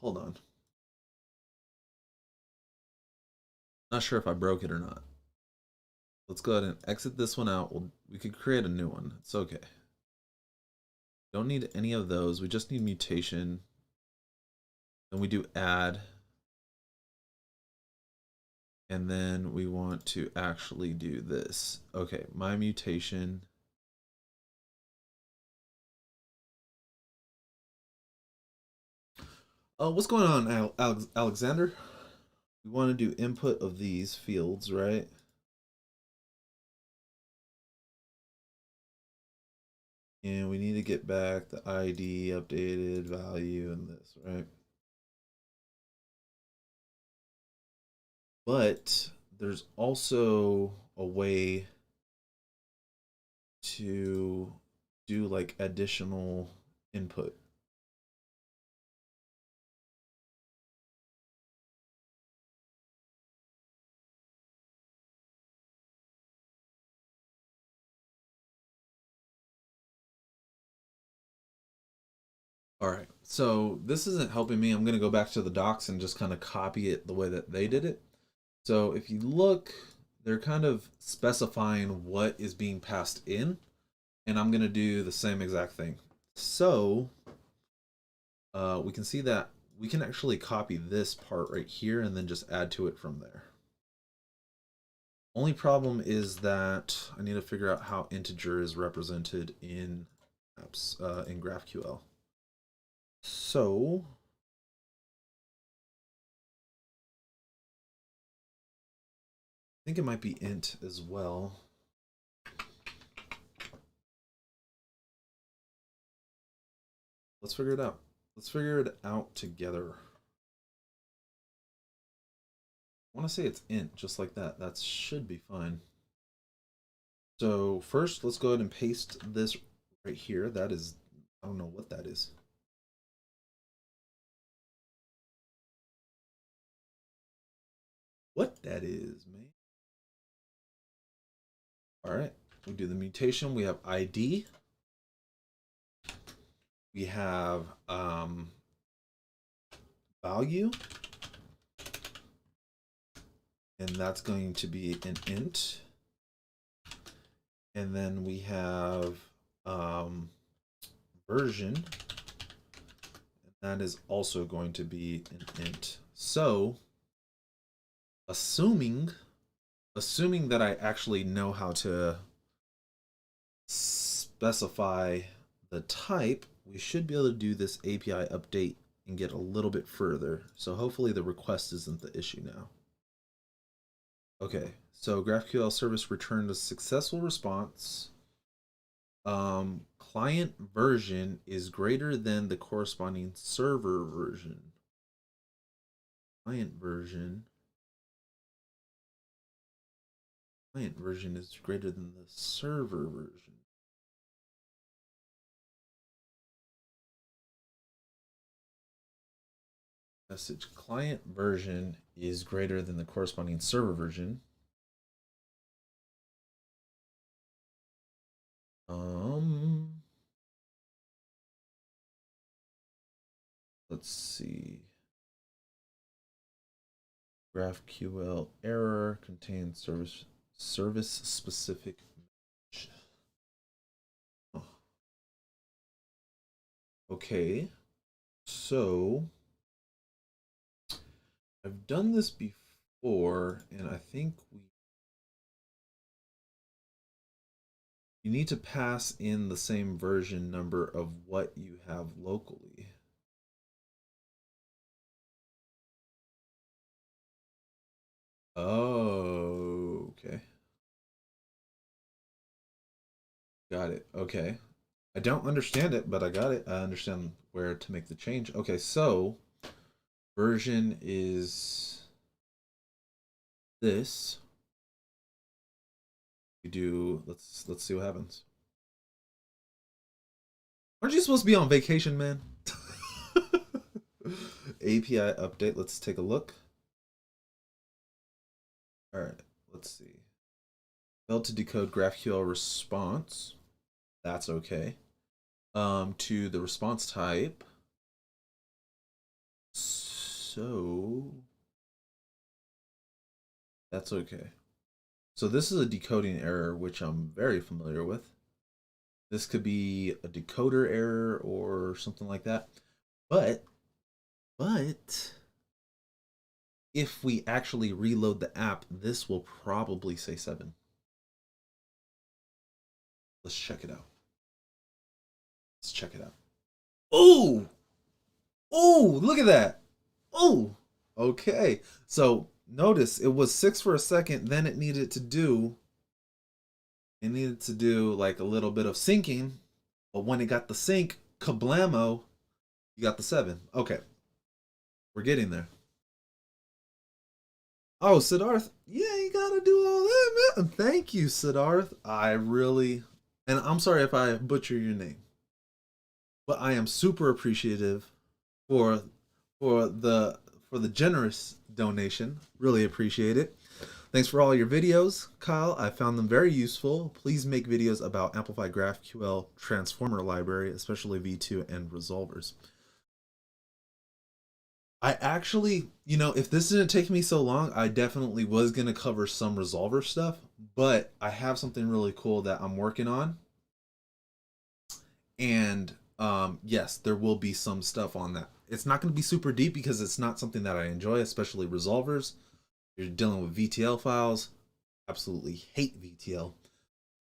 A: Hold on. Not sure if I broke it or not. Let's go ahead and exit this one out. We could create a new one. It's okay. Don't need any of those. We just need mutation. Then we do add. And then we want to actually do this. Okay, my mutation. Oh, what's going on, Alexander? We want to do input of these fields, right? And we need to get back the ID, updated value, and this, right? But there's also a way to do like additional input. All right, so this isn't helping me. I'm going to go back to the docs and just kind of copy it the way that they did it. So if you look, they're kind of specifying what is being passed in, and I'm going to do the same exact thing. So we can see that we can actually copy this part right here and then just add to it from there. Only problem is that I need to figure out how integer is represented in apps in GraphQL. So I think it might be int as well. Let's figure it out. Let's figure it out together. I want to say it's int, just like that. That should be fine. So first, let's go ahead and paste this right here. That is, I don't know what that is. What that is, man. All right, we do the mutation. We have ID. We have value. And that's going to be an int. And then we have version. And that is also going to be an int. So assuming that I actually know how to specify the type, we should be able to do this API update and get a little bit further. So hopefully the request isn't the issue now. Okay, so GraphQL service returned a successful response. Client version is greater than the corresponding server version. Client version is greater than the server version. Message client version is greater than the corresponding server version. Let's see. GraphQL error contains service specific. Oh. Okay, so I've done this before, and I think you need to pass in the same version number of what you have locally. Oh, okay. Got it. Okay. I don't understand it, but I got it. I understand where to make the change. Okay, so version is this. We do, let's see what happens. Aren't you supposed to be on vacation, man? API update. Let's take a look. All right, let's see. Failed to decode GraphQL response. That's okay. To the response type. So that's okay. So this is a decoding error, which I'm very familiar with. This could be a decoder error or something like that. But if we actually reload the app, this will probably say 7. Let's check it out. Let's check it out. Oh! Oh, look at that. Oh, okay. So notice it was 6 for a second, then it needed to do like a little bit of syncing, but when it got the sync, kablamo, you got the 7. Okay, we're getting there. Oh, Siddharth, yeah, you gotta do all that, man. Thank you, Siddharth. I really, and I'm sorry if I butcher your name, but I am super appreciative for for the for the generous donation. Really appreciate it. Thanks for all your videos, Kyle. I found them very useful. Please make videos about Amplify GraphQL Transformer Library, especially V2 and resolvers. I actually, if this didn't take me so long, I definitely was going to cover some resolver stuff, but I have something really cool that I'm working on. And yes, there will be some stuff on that. It's not going to be super deep because it's not something that I enjoy, especially resolvers. You're dealing with VTL files. Absolutely hate VTL.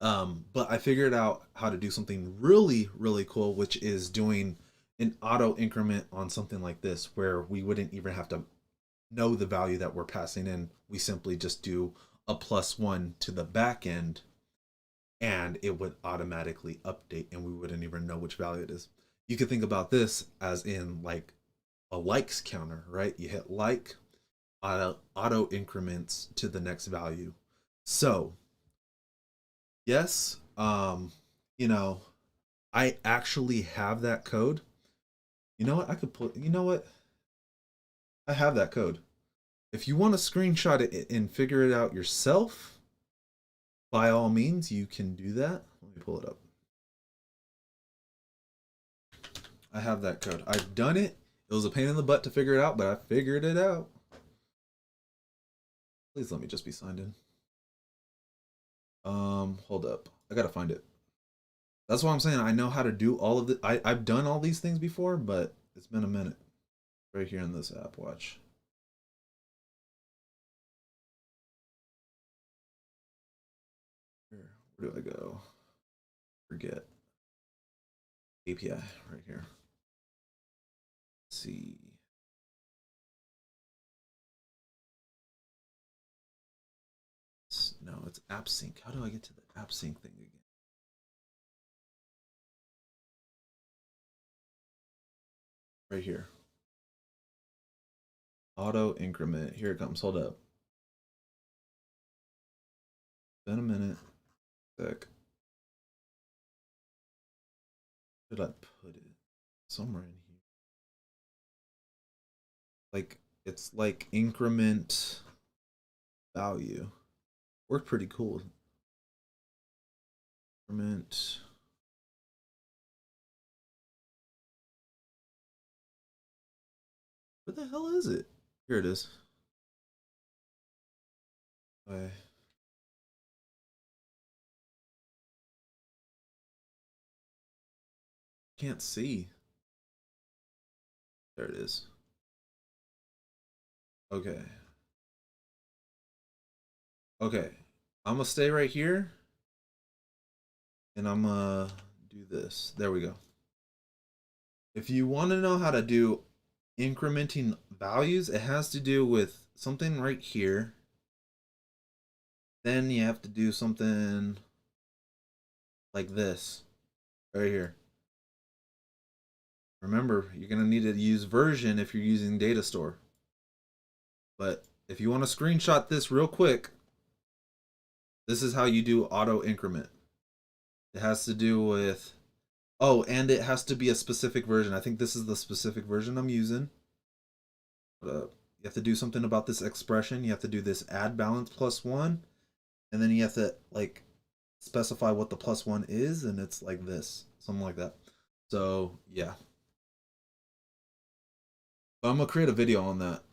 A: But I figured out how to do something really, really cool, which is doing an auto increment on something like this, where we wouldn't even have to know the value that we're passing in. We simply just do a +1 to the back end, and it would automatically update, and we wouldn't even know which value it is. You could think about this as in like a likes counter, right? You hit like, auto increments to the next value. So yes, you know, I actually have that code. You know what? I could put, you know what? I have that code. If you want to screenshot it and figure it out yourself, by all means, you can do that. Let me pull it up. I have that code. I've done it. It was a pain in the butt to figure it out, but I figured it out. Please let me just be signed in. Hold up. I gotta find it. That's why I'm saying I know how to do all of the. I've done all these things before, but it's been a minute. Right here in this app, watch. Here, where do I go? Forget. API right here. Let's see. No, it's app sync. How do I get to the app sync thing again? Right here. Auto increment. Here it comes. Hold up. Been a minute. Sec. Where did I put it? Somewhere in here. Like, it's like increment value. Worked pretty cool. Increment. Where the hell is it? Here it is. I can't see. There it is. Okay. Okay. I'm gonna stay right here and I'm gonna do this. There we go. If you want to know how to do incrementing values, it has to do with something right here. Then you have to do something like this right here. Remember, you're going to need to use version if you're using DataStore. But if you want to screenshot this real quick, this is how you do auto increment. It has to do with, oh, and it has to be a specific version. I think this is the specific version I'm using. You have to do something about this expression. You have to do this add balance +1, and then you have to like specify what the +1 is, and it's like this, something like that. So yeah, but I'm gonna create a video on that.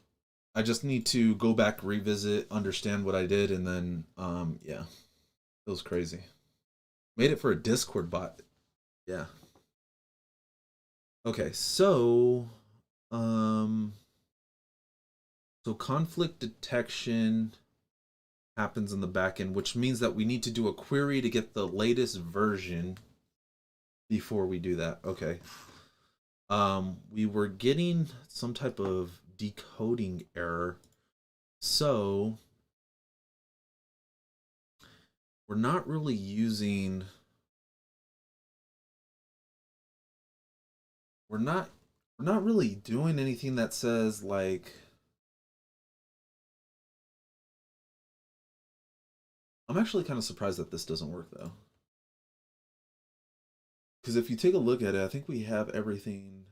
A: I just need to go back, revisit, understand what I did, and then yeah, it was crazy. Made it for a Discord bot. Yeah. Okay, um so conflict detection happens in the backend, which means that we need to do a query to get the latest version before we do that. Okay. We were getting some type of decoding error. So we're not really using we're not really doing anything that says like I'm actually kind of surprised that this doesn't work though. Because if you take a look at it, I think we have everything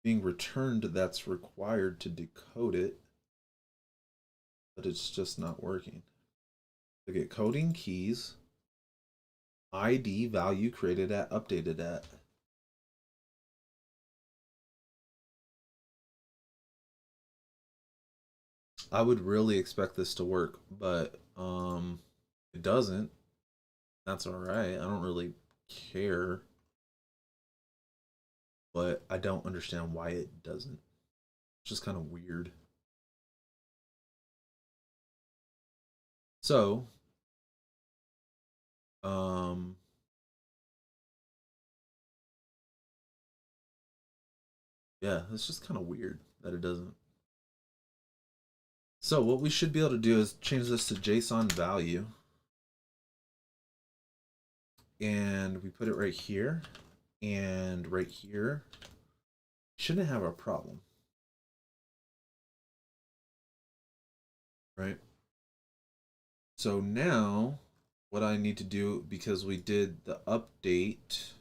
A: being returned that's required to decode it, but it's just not working. To get coding keys, ID value created at, updated at. I would really expect this to work, but it doesn't. That's all right. I don't really care, but I don't understand why it doesn't. It's just kind of weird. So, um, yeah, it's just kind of weird that it doesn't. So what we should be able to do is change this to JSON value. And we put it right here and right here. Shouldn't have a problem. Right? So now what I need to do, because we did the update,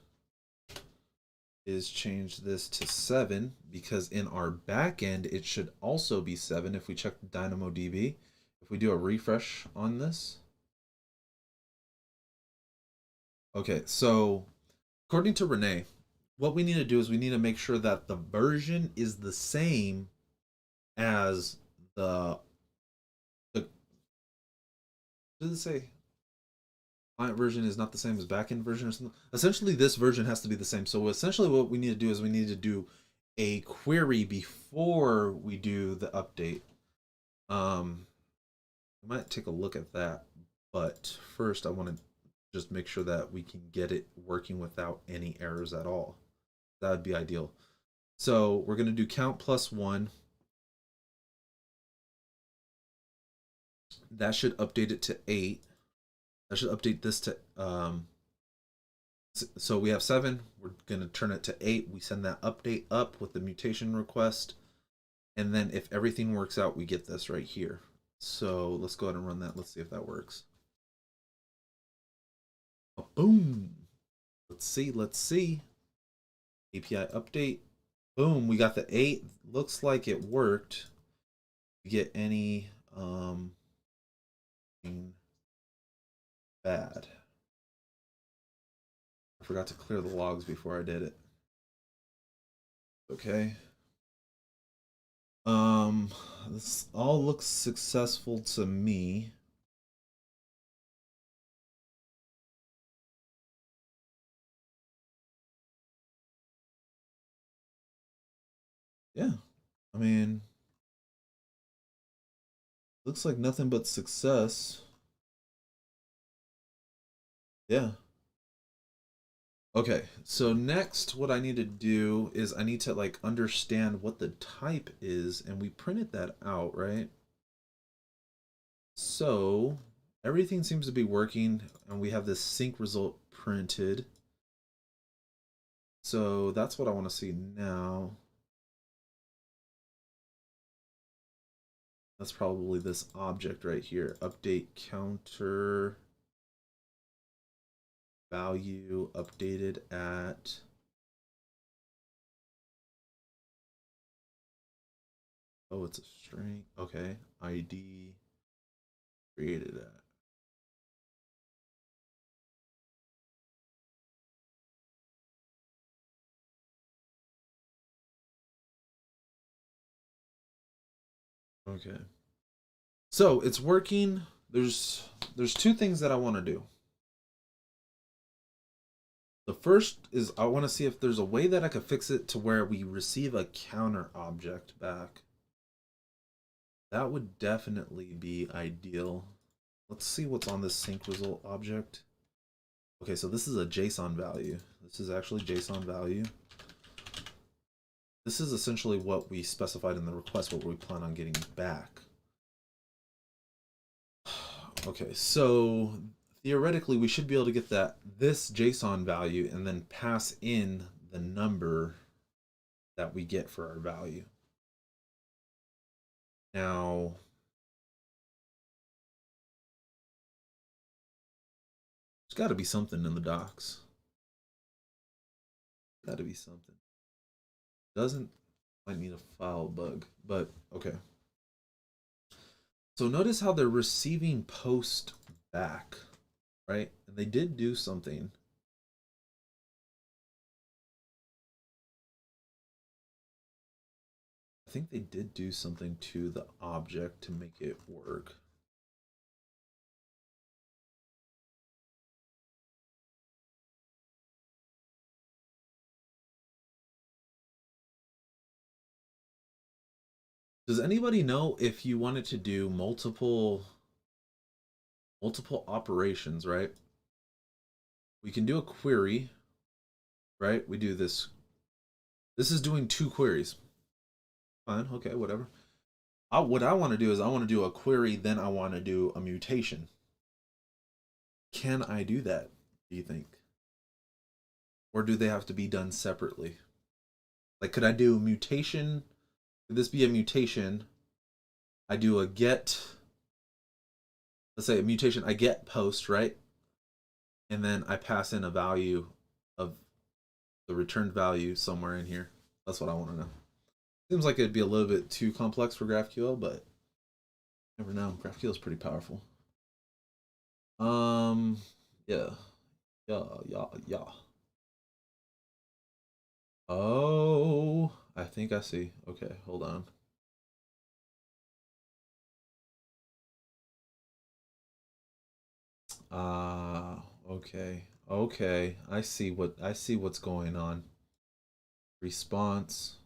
A: is change this to 7, because in our backend it should also be 7 if we check DynamoDB. If we do a refresh on this. Okay, so according to Renee, what we need to do is we need to make sure that the version is the same as the what did it say? Client version is not the same as backend version or something. Essentially, this version has to be the same. So essentially what we need to do is we need to do a query before we do the update. We might take a look at that, but first I want to just make sure that we can get it working without any errors at all. That would be ideal. So we're going to do count +1. That should update it to 8. That should update this to so we have 7. We're going to turn it to 8. We send that update up with the mutation request, and then if everything works out, we get this right here. So let's go ahead and run that. Let's see if that works. Oh, boom. Let's see. Let's see. API update. Boom. We got the 8. Looks like it worked. We get any bad. I forgot to clear the logs before I did it. Okay. This all looks successful to me. Yeah. I mean, looks like nothing but success. Yeah. Okay, so next what I need to do is I need to like understand what the type is, and we printed that out, right? So everything seems to be working, and we have this sync result printed. So that's what I want to see now. That's probably this object right here. Update counter value updated at oh, it's a string. Okay. ID created at. Okay. So it's working. There's two things that I want to do. The first is I want to see if there's a way that I could fix it to where we receive a counter object back. That would definitely be ideal. Let's see what's on this sync result object. Okay, so this is a JSON value. This is actually JSON value. This is essentially what we specified in the request, what we plan on getting back. Okay, so theoretically we should be able to get this JSON value and then pass in the number that we get for our value. Now, there's got to be something in the docs. Got to be something. Doesn't, might need a file bug, but okay. So notice how they're receiving post back, right? And they did do something. I think they did do something to the object to make it work. Does anybody know if you wanted to do multiple operations, right? We can do a query, right? We do this. This is doing two queries. Fine, okay, whatever. What I want to do is I want to do a query, then I want to do a mutation. Can I do that, do you think? Or do they have to be done separately? Like, could I do a mutation? Could this be a mutation? I do a get, let's say a mutation, I get post, right? And then I pass in a value of the returned value somewhere in here. That's what I want to know. Seems like it'd be a little bit too complex for GraphQL, but never know. GraphQL is pretty powerful. Yeah. Yeah. Oh, I think I see. Okay, hold on. Okay. Okay. I see what's going on. Response.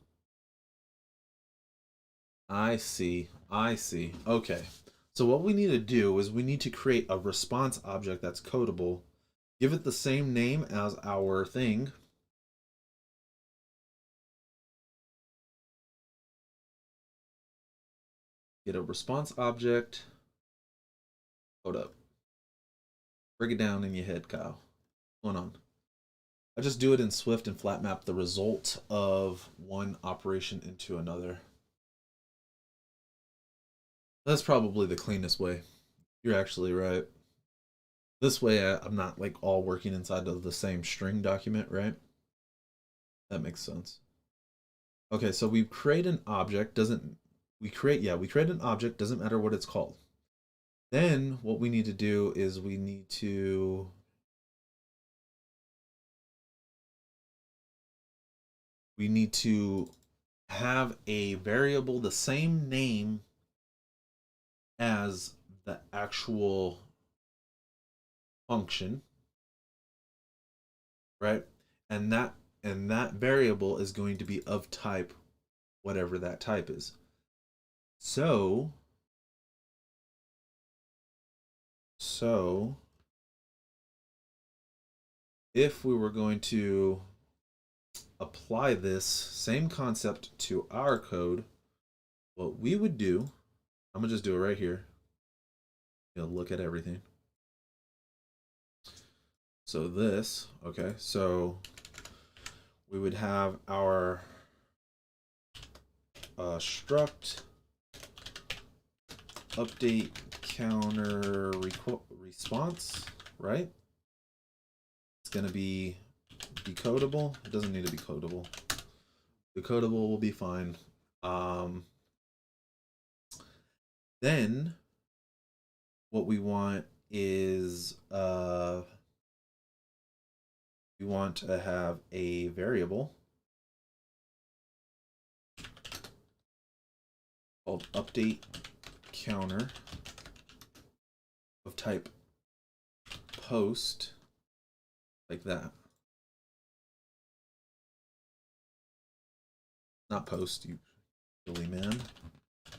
A: I see. Okay. So what we need to do is we need to create a response object that's codable. Give it the same name as our thing. Get a response object. Hold up. Break it down in your head, Kyle. What's going on? I just do it in Swift and flat map the result of one operation into another. That's probably the cleanest way. You're actually right. This way I'm not like all working inside of the same string document, right? That makes sense. Okay, so we create an object, we create an object, doesn't matter what it's called. Then what we need to do is we need to have a variable the same name as the actual function, right? And that variable is going to be of type whatever that type is. So if we were going to apply this same concept to our code, what we would do, I'm gonna just do it right here. Look at everything. So this, okay, so we would have our struct update counter response, right? It's going to be decodable. It doesn't need to be codable. Decodable will be fine. Then what we want is we want to have a variable called update counter of type post, like that. Not post, you silly man,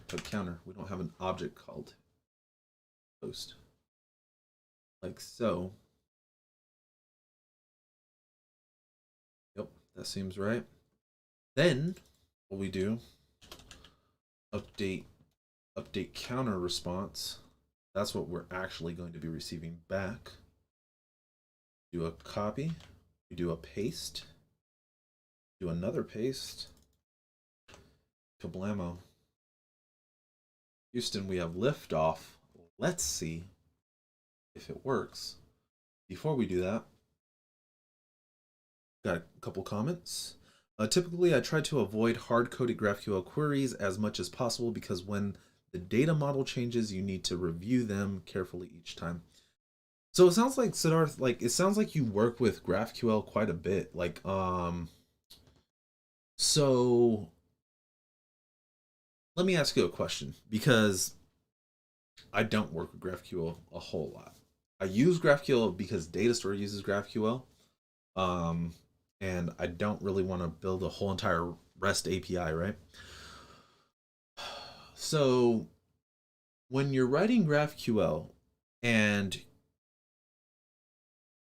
A: but counter. We don't have an object called post. Like so. Yep, that seems right. Then what we do, update counter response. That's what we're actually going to be receiving back. Do a copy, we do a paste, do another paste. Kablamo. Houston, we have liftoff. Let's see if it works. Before we do that, got a couple comments. Typically, I try to avoid hard-coded GraphQL queries as much as possible because when the data model changes, you need to review them carefully each time. So it sounds like, Siddharth, like it sounds like you work with GraphQL quite a bit. Like, so let me ask you a question, because I don't work with GraphQL a whole lot. I use GraphQL because DataStore uses GraphQL. And I don't really want to build a whole entire REST API, right? So when you're writing GraphQL and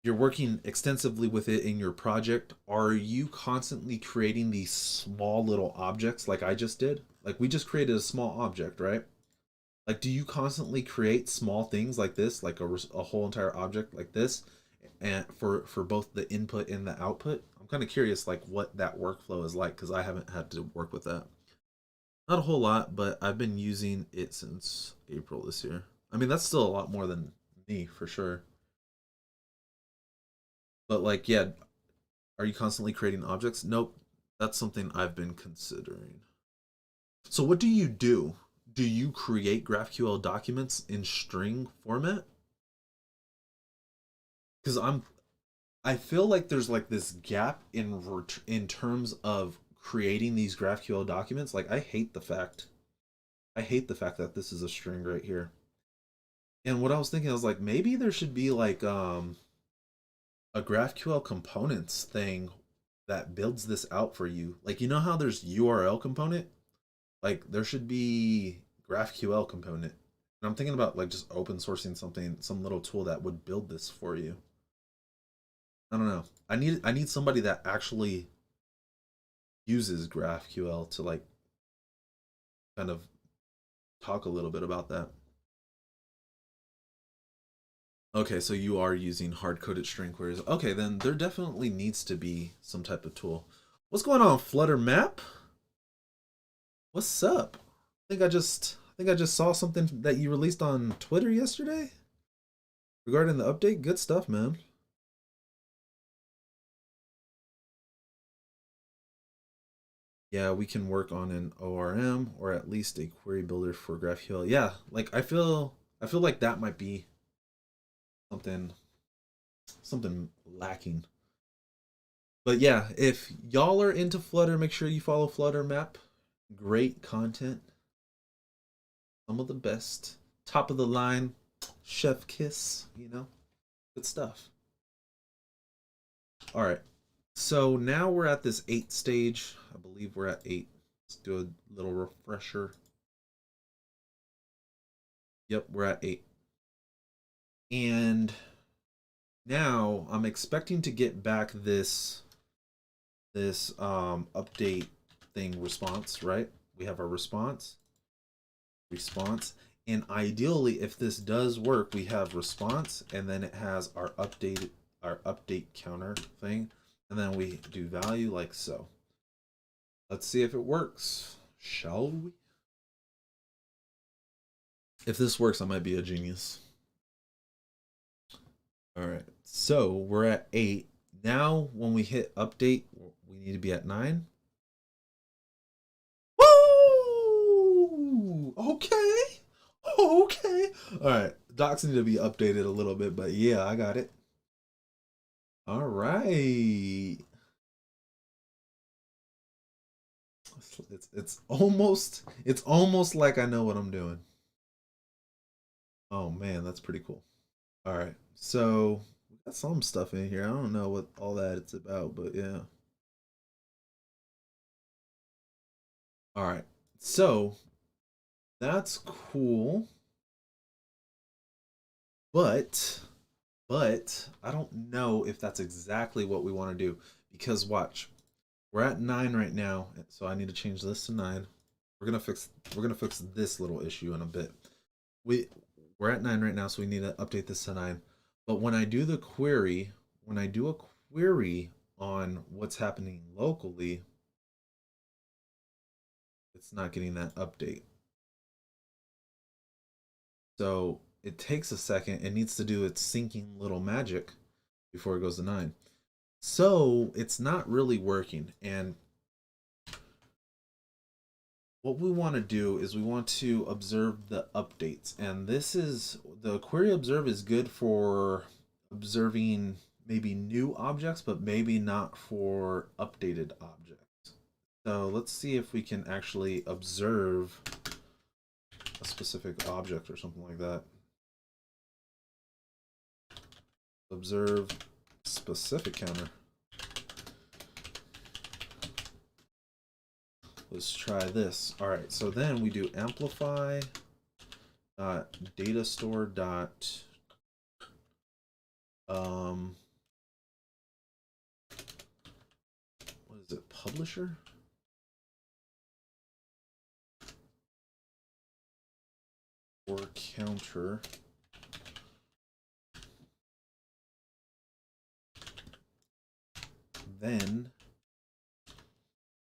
A: you're working extensively with it in your project, are you constantly creating these small little objects like I just did? Like we just created a small object, right? Like, do you constantly create small things like this, like a whole entire object like this, and for both the input and the output? I'm kind of curious, like what that workflow is like, because I haven't had to work with that. Not a whole lot, but I've been using it since April this year. I mean, that's still a lot more than me for sure. But like, yeah, are you constantly creating objects? Nope. That's something I've been considering. So what do you do? Do you create GraphQL documents in string format? Because I feel like there's like this gap in terms of creating these GraphQL documents. Like I hate the fact that this is a string right here. And what I was thinking, I was like, maybe there should be like a GraphQL components thing that builds this out for you. Like, you know how there's URL component? Like there should be GraphQL component. And I'm thinking about like just open sourcing something, some little tool that would build this for you. I don't know. I need somebody that actually uses GraphQL to like kind of talk a little bit about that. Okay, so you are using hard-coded string queries. Okay, then there definitely needs to be some type of tool. What's going on, Flutter Map? What's up? I think I just saw something that you released on Twitter yesterday regarding the update. Good stuff, man. Yeah, we can work on an ORM or at least a query builder for GraphQL. Yeah, like I feel like that might be something lacking. But yeah, if y'all are into Flutter, make sure you follow Flutter Map. Great content. Some of the best. Top of the line. Chef kiss, you know? Good stuff. All right. So now we're at this 8 stage. I believe we're at 8. Let's do a little refresher. Yep, we're at 8. And now I'm expecting to get back this update thing response, right? We have our response, and ideally if this does work, we have response and then it has our our update counter thing, and then we do value like so. Let's see if it works, shall we? If this works, I might be a genius. All right, so we're at 8. Now, when we hit update, we need to be at 9. Woo! Okay. Okay. All right. Docs need to be updated a little bit, but yeah, I got it. All right. It's almost like I know what I'm doing. Oh man, that's pretty cool. All right. So we got some stuff in here. I don't know what all that it's about, but yeah. All right. So that's cool. But I don't know if that's exactly what we want to do, because watch, we're at 9 right now, so I need to change this to 9. We're gonna fix this little issue in a bit. We we're at 9 right now, so we need to update this to 9. But when I do the query, when I do a query on what's happening locally, it's not getting that update. So it takes a second. It needs to do its syncing little magic before it goes to 9. So it's not really working. And what we want to do is we want to observe the updates. And this is, the query observe is good for observing maybe new objects, but maybe not for updated objects. So let's see if we can actually observe a specific object or something like that. Observe specific counter. Let's try this. All right, so then we do amplify DataStore dot what is it, publisher? Or counter. Then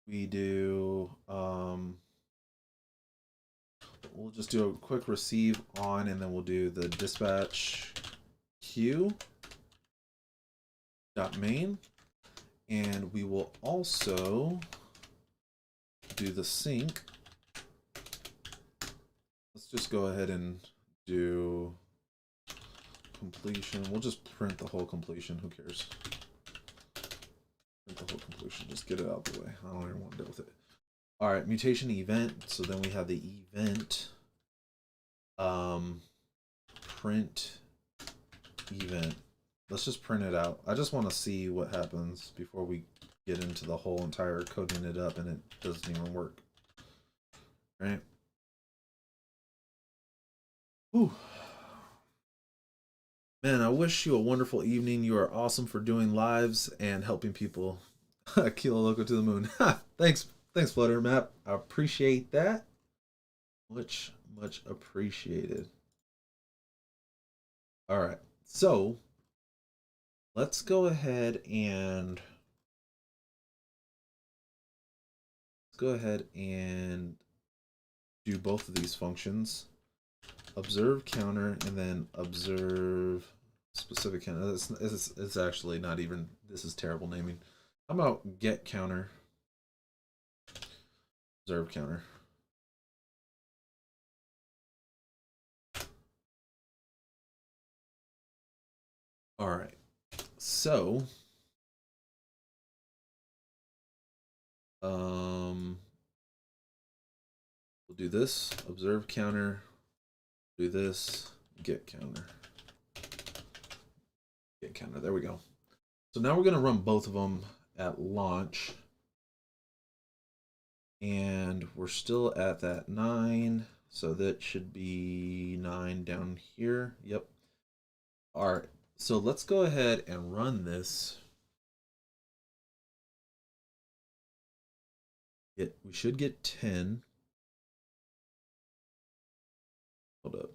A: we do we'll just do a quick receive on, and then we'll do the dispatch queue dot main, and we will also do the sync. Let's just go ahead and do completion. We'll just print the whole completion. Who cares? Print the whole completion. Just get it out of the way. I don't even want to deal with it. All right, mutation event. So then we have the event print event. Let's just print it out. I just want to see what happens before we get into the whole entire coding it up and it doesn't even work. Right? Whew. Man, I wish you a wonderful evening. You are awesome for doing lives and helping people. Kilo Loco to the moon. Thanks, Flutter Map. I appreciate that. Much appreciated. All right, so let's go ahead and do both of these functions. Observe counter and then observe specific counter. It's actually not even, this is terrible naming. How about get counter, observe counter? All right, so we'll do this, observe counter, do this, get counter. Get counter, there we go. So now we're gonna run both of them at launch. And we're still at that 9. So that should be 9 down here. Yep. All right. So let's go ahead and run this. We should get 10. Hold up.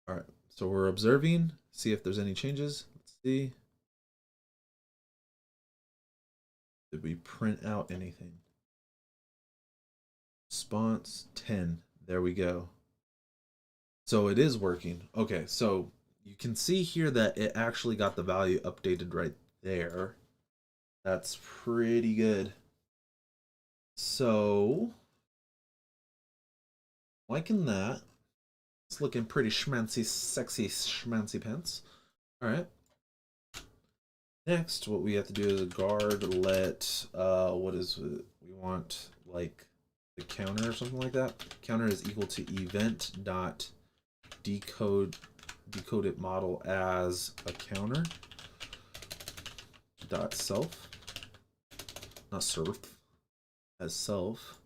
A: All right. So we're observing, see if there's any changes. Let's see. Did we print out anything? Response 10. There we go. So it is working. Okay, so you can see here that it actually got the value updated right there. That's pretty good. So, liking that. It's looking pretty schmancy, sexy schmancy pants. All right. Next, what we have to do is guard let, what is it? We want like the counter or something like that. Counter is equal to event dot decode it model as a counter dot self, not surf, as self.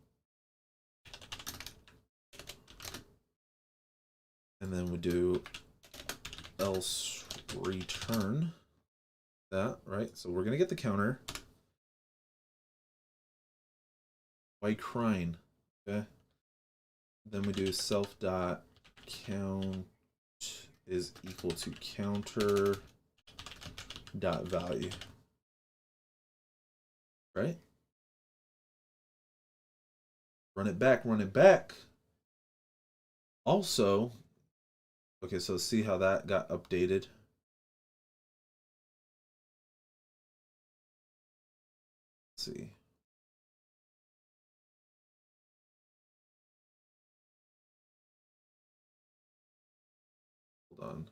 A: And then we do else return that, right? So we're gonna get the counter. Why crying? Okay. Then we do self dot count is equal to counter dot value. Right? Run it back, run it back. Also, okay, so see how that got updated. Let's see. Hold on.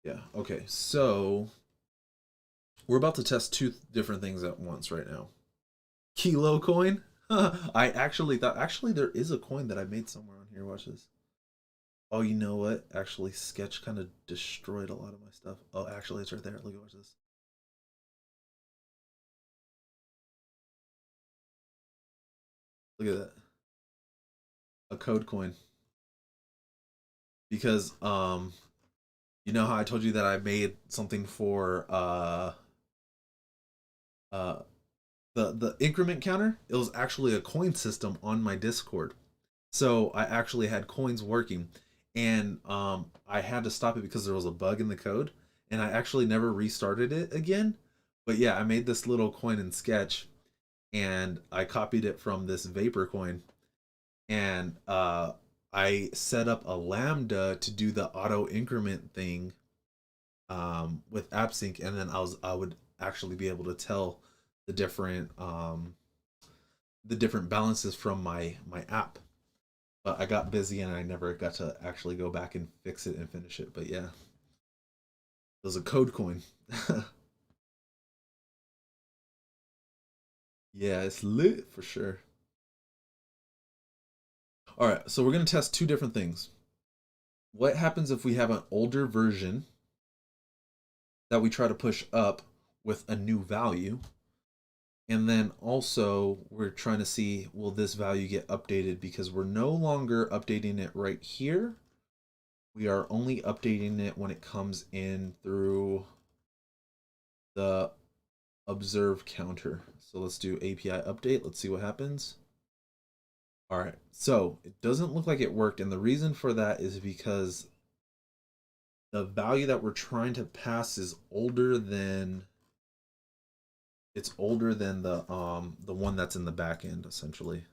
A: Yeah, okay, so we're about to test two different things at once right now. Kilo coin? I actually thought, there is a coin that I made somewhere on here. Watch this. Oh, you know what? Actually, Sketch kind of destroyed a lot of my stuff. Oh, actually, it's right there. Look at, watch this. Look at that. A code coin. Because, you know how I told you that I made something for, uh, the increment counter? It was actually a coin system on my Discord. So I actually had coins working, and I had to stop it because there was a bug in the code, and I actually never restarted it again. But yeah, I made this little coin in Sketch, and I copied it from this Vapor coin, and I set up a Lambda to do the auto increment thing with AppSync, and then I would actually be able to tell the different balances from my app. But I got busy and I never got to actually go back and fix it and finish it. But yeah, it was a code coin. Yeah, it's lit for sure. All right, so we're going to test two different things. What happens if we have an older version that we try to push up with a new value? And then also, we're trying to see, will this value get updated? Because we're no longer updating it right here. We are only updating it when it comes in through the observe counter. So let's do API update. Let's see what happens. All right, so it doesn't look like it worked. And the reason for that is because the value that we're trying to pass is older than the one that's in the back end, essentially.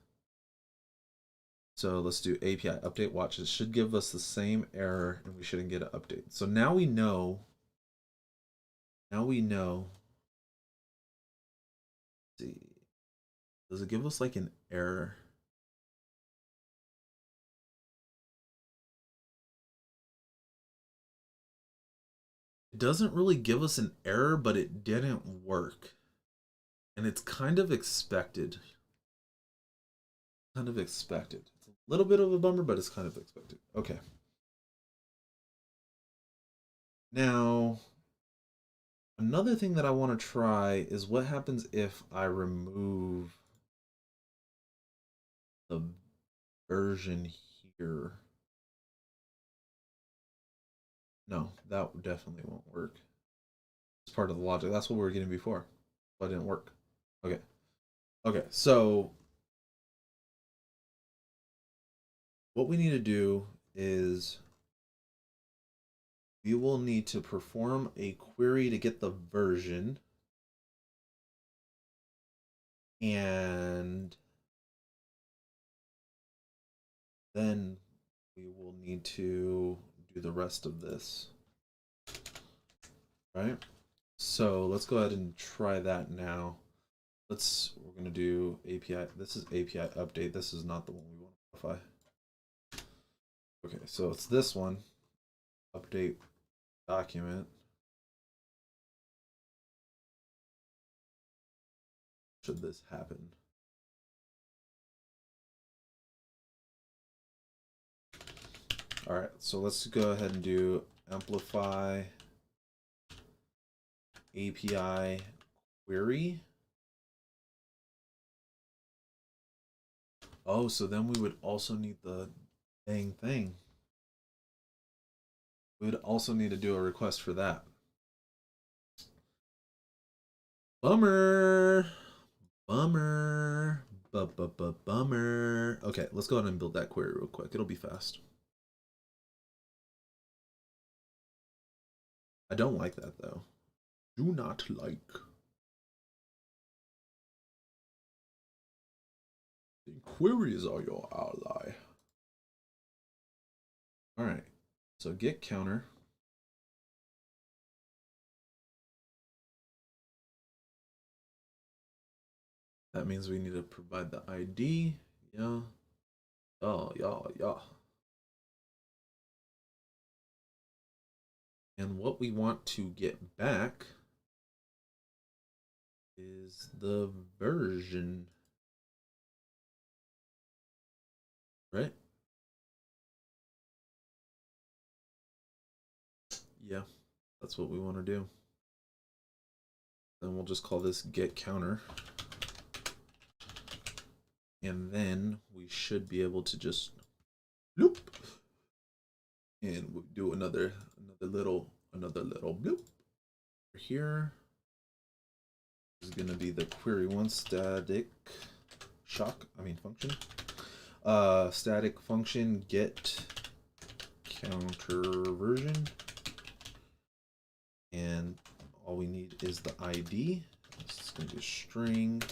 A: So let's do API update. Watch, it should give us the same error and we shouldn't get an update. So now we know. Let's see. Does it give us like an error? It doesn't really give us an error, but it didn't work. And it's kind of expected. It's a little bit of a bummer, but it's kind of expected. Okay. Now, another thing that I want to try is what happens if I remove the version here. No, that definitely won't work. It's part of the logic. That's what we were getting before, but it didn't work. Okay. Okay, so what we need to do is we will need to perform a query to get the version, and then we will need to do the rest of this, right? So let's go ahead and try that now. We're gonna do API. This is API update. This is not the one we want to modify. Okay, so it's this one. Update document. Should this happen? All right, so let's go ahead and do Amplify API query. Oh, so then we would also need the dang thing. We would also need to do a request for that. Bummer. Bummer. Bummer. Okay, let's go ahead and build that query real quick. It'll be fast. I don't like that though. Do not like. The queries are your ally. All right. So get counter. That means we need to provide the ID. Yeah. Oh, yeah. And what we want to get back is the version. Right? Yeah, that's what we want to do. Then we'll just call this get counter. And then we should be able to just loop. And we'll do another little bloop. Here is gonna be the query one static function. Static function get counter version. And all we need is the ID. This is gonna be a string.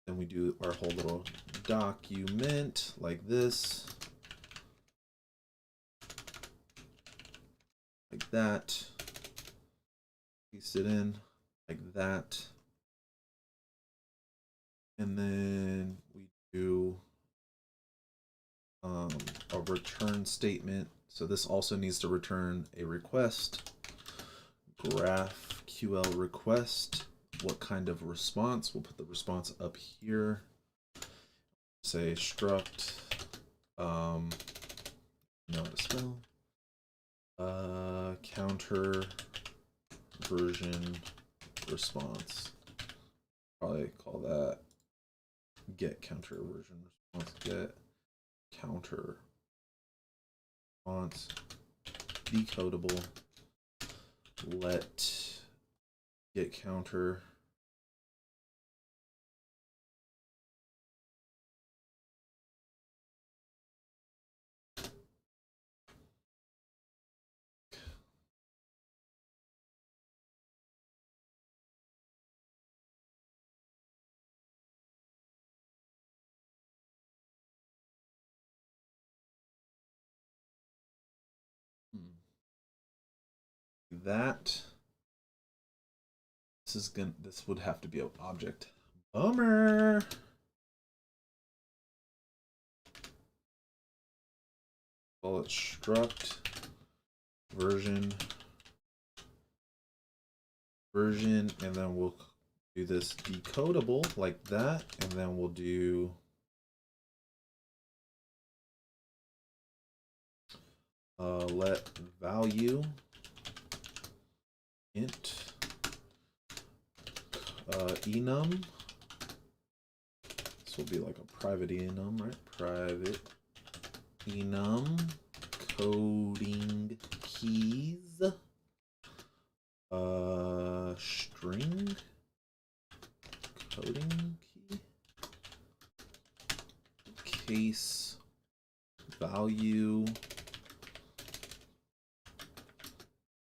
A: Then we do our whole little document like this. Like that. Paste it in like that. And then we do a return statement. So this also needs to return a request. GraphQL request. What kind of response? We'll put the response up here. Say struct. Know how to spell. Counter version response. Probably call that get counter version response. Get counter response decodable. Let get counter that. This would have to be an object. Bummer. Call it struct version, and then we'll do this decodable like that, and then we'll do let value int enum. This will be like a private enum, right? Private enum coding keys string coding key case value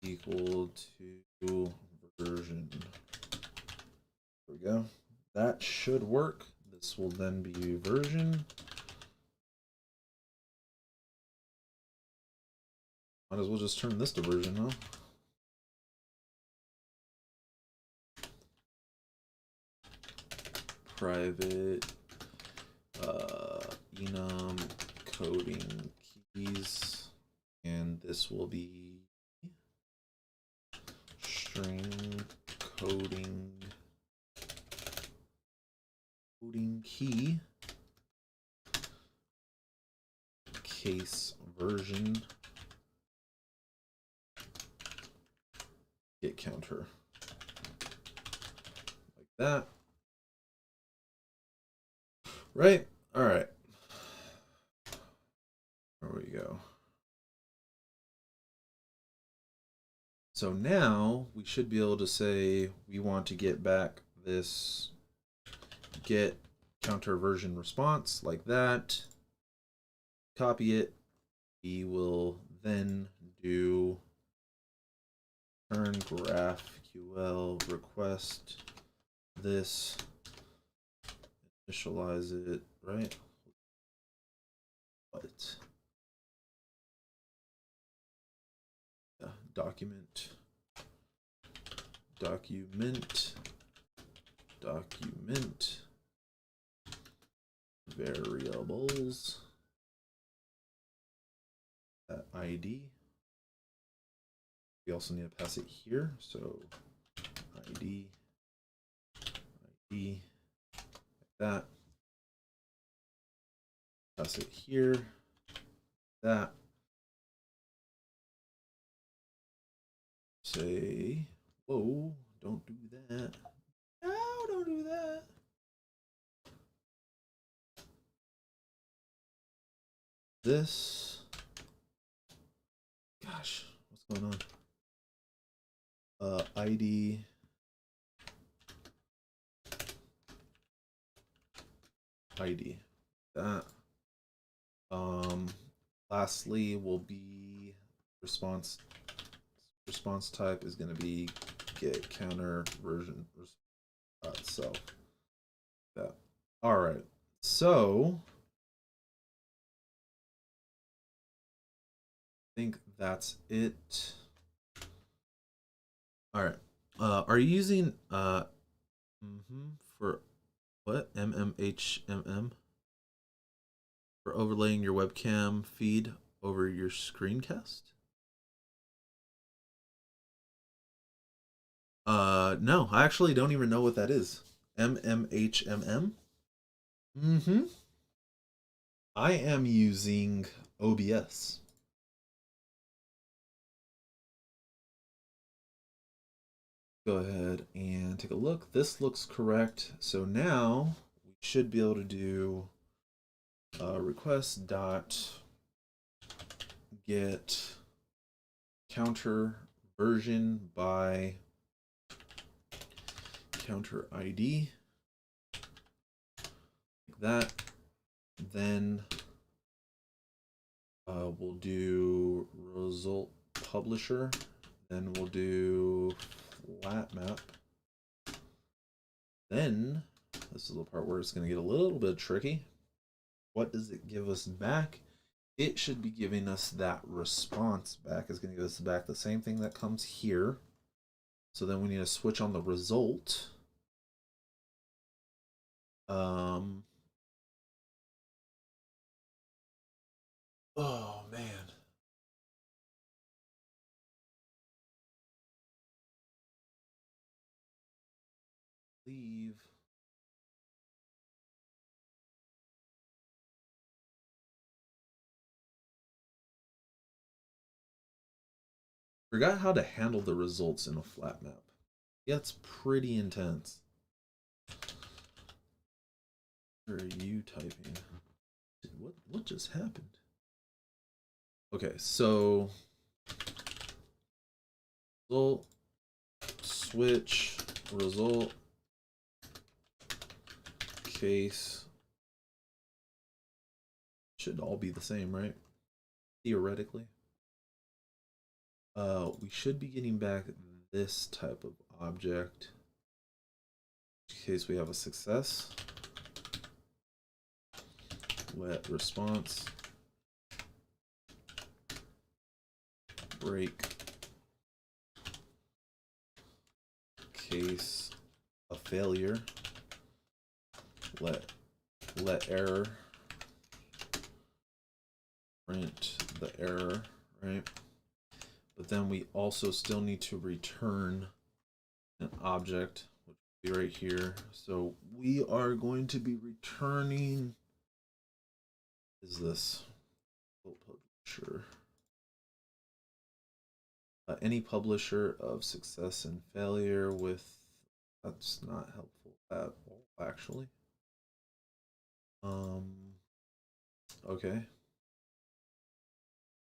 A: equal to version. There we go. That should work. This will then be version. Might as well just turn this to version, huh? Private enum coding keys, and this will be string coding key case version get counter, like that. Right? All right. There we go. So now we should be able to say we want to get back this get counter version response, like that. Copy it. We will then do turn GraphQL request this, initialize it, right? What? Yeah, document variables ID. We also need to pass it here, so ID, like that. Pass it here, that. Say, whoa, don't do that. No, don't do that. This, gosh, what's going on? ID, that. Lastly will be response type is going to be get counter version itself. That. All right. So I think that's it. All right. Are you using for what? MMHMM for overlaying your webcam feed over your screencast? No, I actually don't even know what that is. MMHMM? I am using OBS. Go ahead and take a look. This looks correct. So now we should be able to do request dot get counter version by counter ID, like that. Then we'll do result publisher. Then we'll do flat map. Then this is the part where it's going to get a little bit tricky. What does it give us back? It should be giving us that response back. It's going to give us back the same thing that comes here. So then we need to switch on the result. Oh man. Leave. Forgot how to handle the results in a flat map. Yeah, it's pretty intense. What are you typing? What just happened? Okay, so result switch result case Should all be the same, right? Theoretically. We should be getting back this type of object in case we have a success. Let response break case a failure. Let error print the error, right? But then we also still need to return an object, which will be right here. So we are going to be returning, is this publisher? Any publisher of success and failure with, that's not helpful at all, actually. Okay.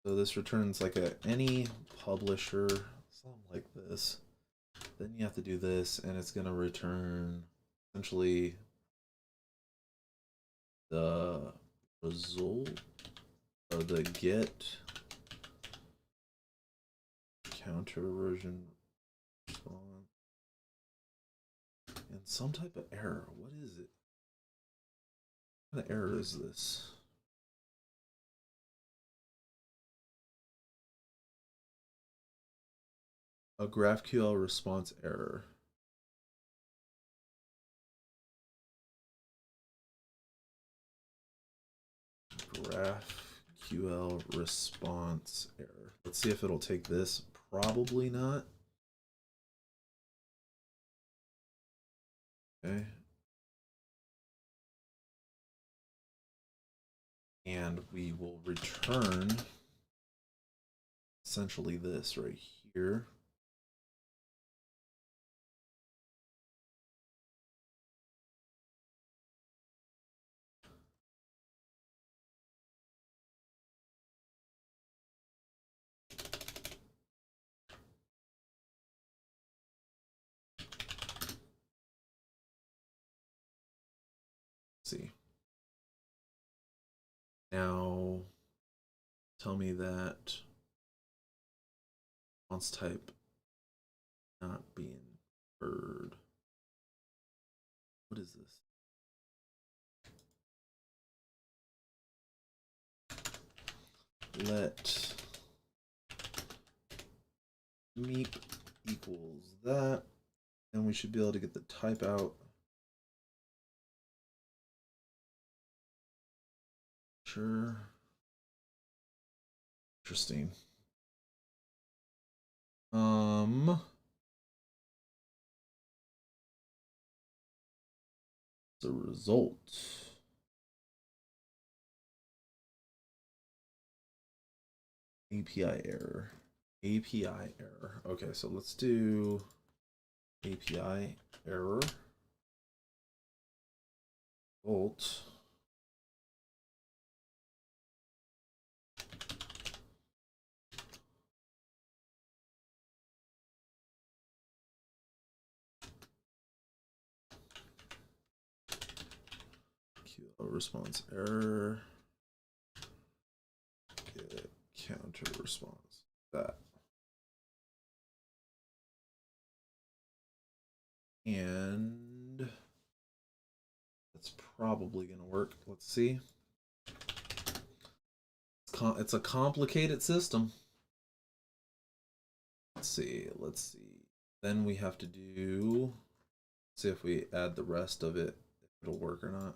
A: So this returns like any publisher, something like this. Then you have to do this, and it's gonna return essentially the result of the get counter version response and some type of error. What is it? What kind of error is this? A GraphQL response error. GraphQL response error. Let's see if it'll take this. Probably not. Okay. And we will return essentially this right here. See. Now tell me that response type not being heard. What is this? Let meep equals that, and we should be able to get the type out. Sure. Interesting. The result. API error. API error. Okay, so let's do API error. Result. Response error. Get counter response. That. And that's probably going to work. Let's see. It's a complicated system. Let's see. Then we have to do, see if we add the rest of it, if it'll work or not.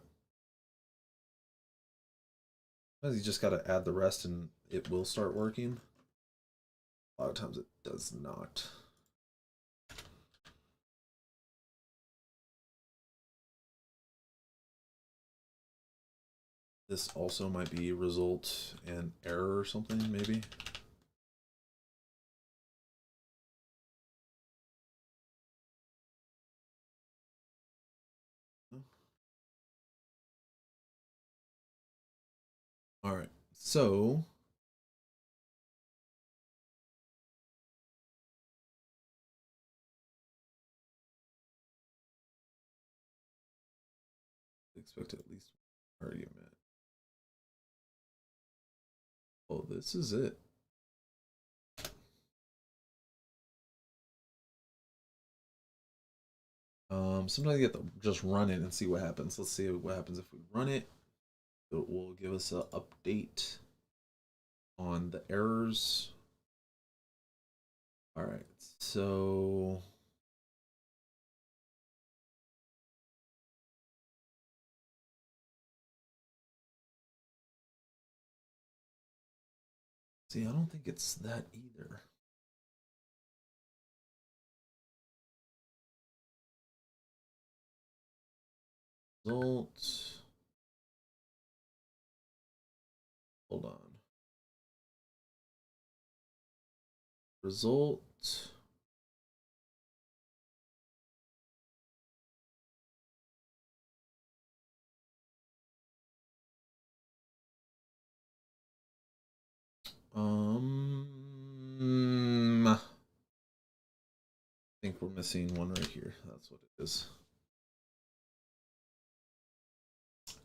A: You just got to add the rest and it will start working. A lot of times it does not. This also might be result and error or something, maybe. All right, so expect at least one argument. Oh, this is it. Sometimes you have to just run it and see what happens. Let's see what happens if we run it. It will give us an update on the errors. All right, so see, I don't think it's that either. Result. Hold on. Result. I think we're missing one right here. That's what it is.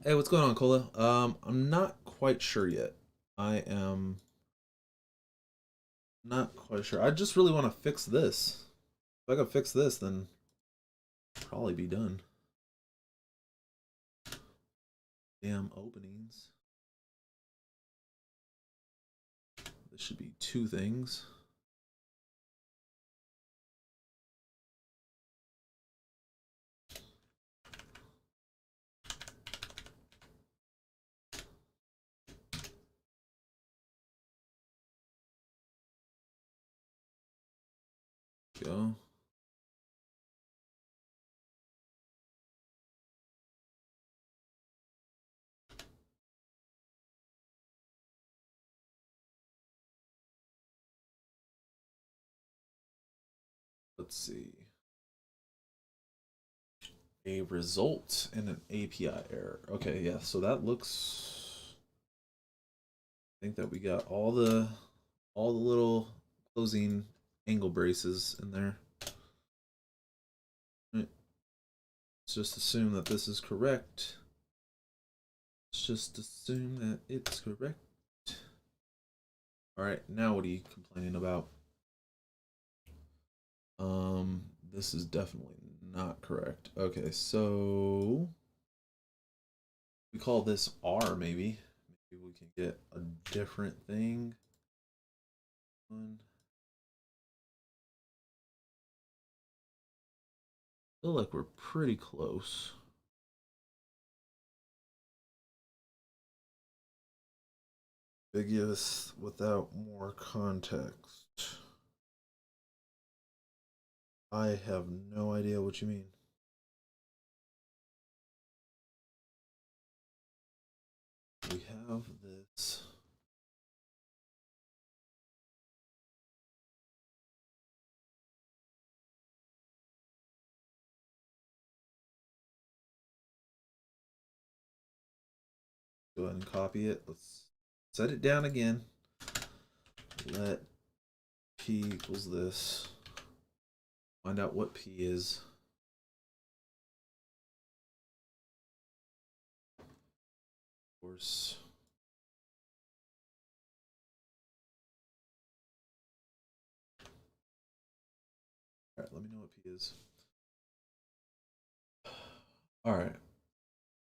A: Hey, what's going on, Cola? I'm not quite sure yet. I am not quite sure. I just really want to fix this. If I can fix this, then I'll probably be done. Damn openings. This should be two things. Go. Let's see. A result and an API error. Okay, yeah, so that looks, I think that we got all the little closing angle braces in there. Right. Let's just assume that this is correct. Let's just assume that it's correct. All right, now what are you complaining about? This is definitely not correct. Okay, so we call this R maybe. Maybe we can get a different thing. One. Feel like we're pretty close. Ambiguous without more context. I have no idea what you mean. We have this. Go ahead and copy it. Let's set it down again. Let P equals this. Find out what P is. Of course. All right, let me know what P is. All right.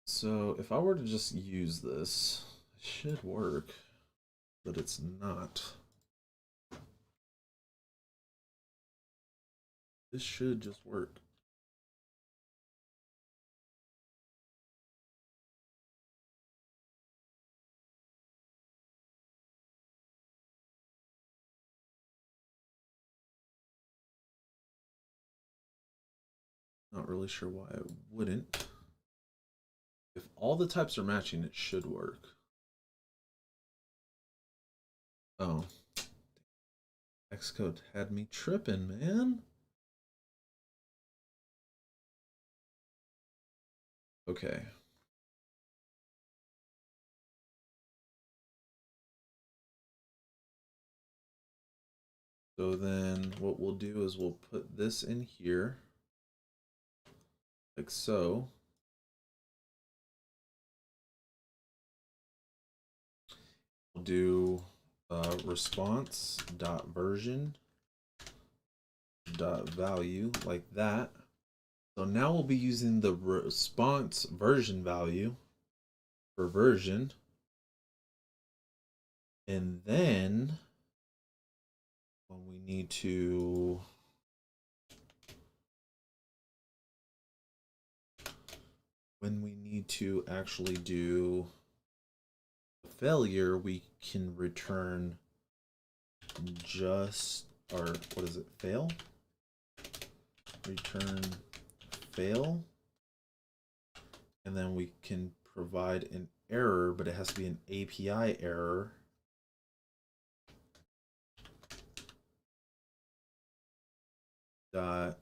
A: So if I were to just use this, it should work, but it's not. This should just work. Not really sure why it wouldn't. If all the types are matching, it should work. Oh. Xcode had me tripping, man. Okay. So then what we'll do is we'll put this in here, like so. We'll do response dot version dot value, like that. So now we'll be using the response version value for version. And then when we need to actually do a failure, we can return just, or what is it, fail? Return fail. And then we can provide an error, but it has to be an API error. Dot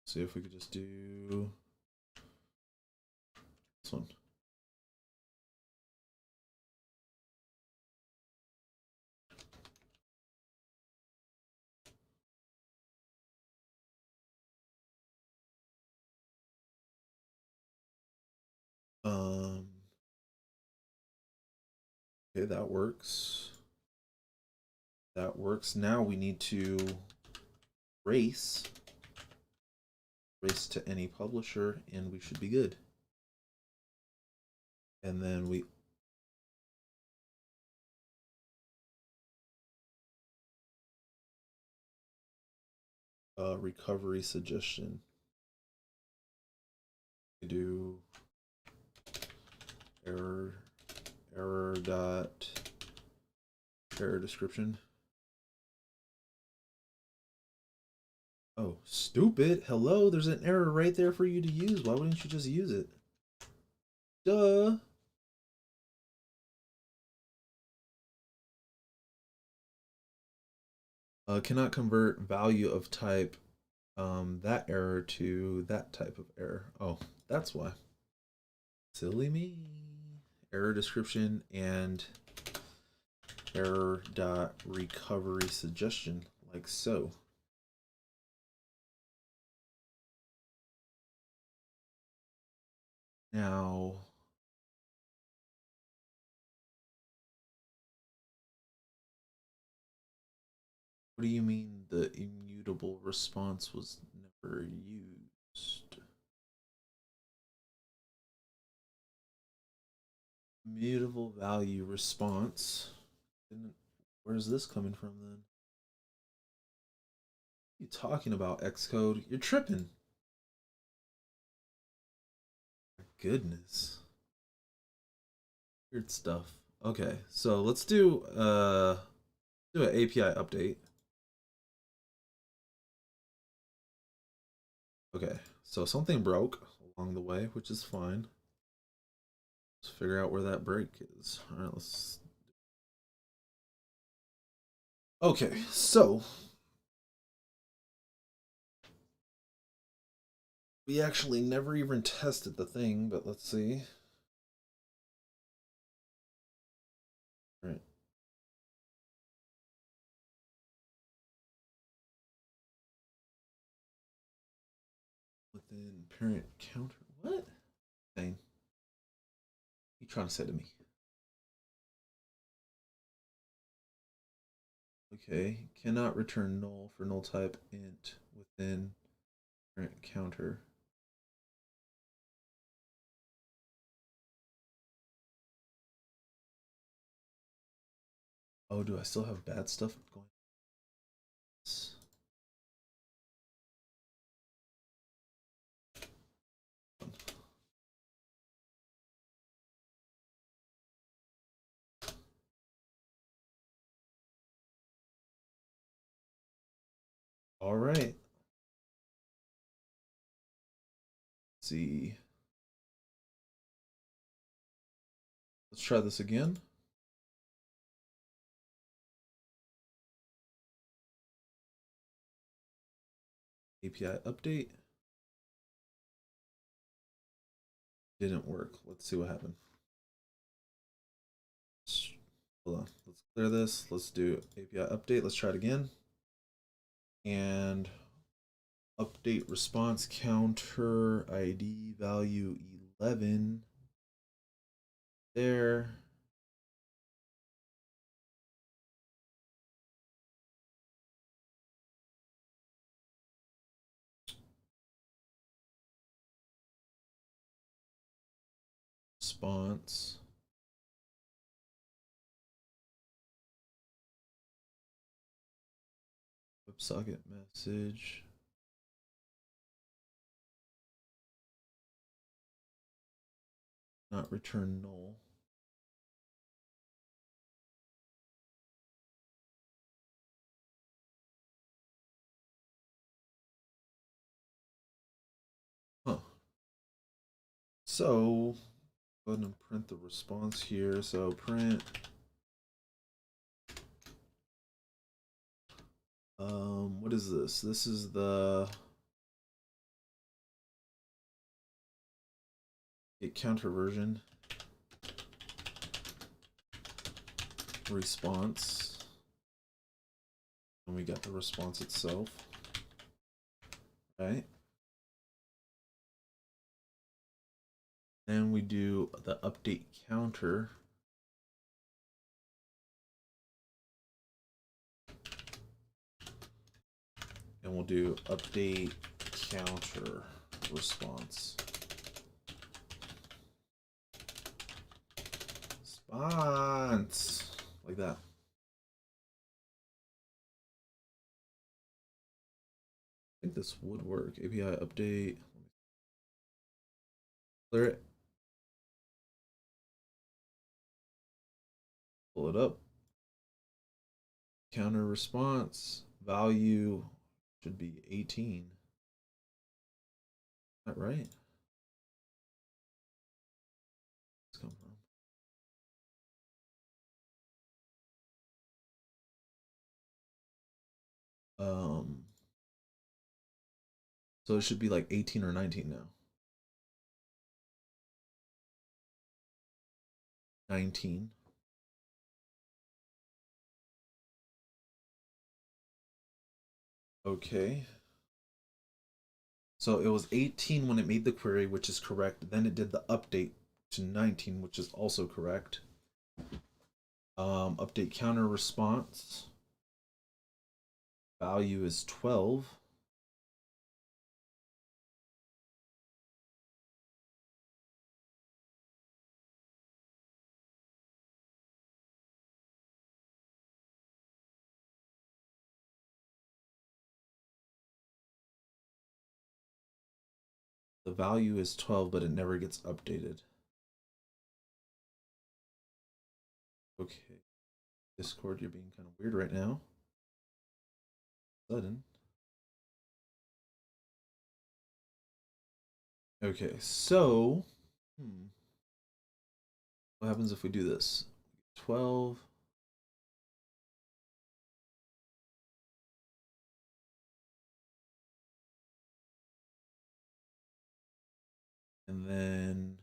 A: see if we could just do this one. Okay, that works. That works. Now we need to race to any publisher, and we should be good. And then we recovery suggestion. We do error dot error description. Oh, stupid. Hello, there's an error right there for you to use. Why wouldn't you just use it? Duh. Cannot convert value of type that error to that type of error. Oh, that's why. Silly me. Error description and error dot recovery suggestion, like so. Now, what do you mean the immutable response was never used? Immutable value response. Where's this coming from then? What are you talking about, Xcode? You're tripping. Goodness. Weird stuff. Okay, so let's do an API update. Okay, so something broke along the way, which is fine. Let's figure out where that break is. All right, let's. Okay, so we actually never even tested the thing, but let's see. All right. Within parent counter. What? Thing. You trying to say to me? Okay, cannot return null for null type int within parent counter. Oh, do I still have bad stuff going? All right. Let's see. Let's try this again. API update. Didn't work. Let's see what happened. Hold on. Let's clear this. Let's do API update. Let's try it again. And update response counter ID value 11. there. Response. WebSocket message. Not return null. Huh. So go ahead and print the response here. So print what is this? This is the get counter version response. And we got the response itself. Right? Then we do the update counter. And we'll do update counter response. Response. Like that. I think this would work. API update. Clear it. Pull it up. Counter response. Value should be 18. Is that right? Let's come from. So it should be like 18 or 19 now. 19. Okay. So it was 18 when it made the query, which is correct. Then it did the update to 19, which is also correct. Update counter response. Value is 12. The value is 12, but it never gets updated. Okay. Discord, you're being kind of weird right now. Sudden. Okay, so what happens if we do this? 12. And then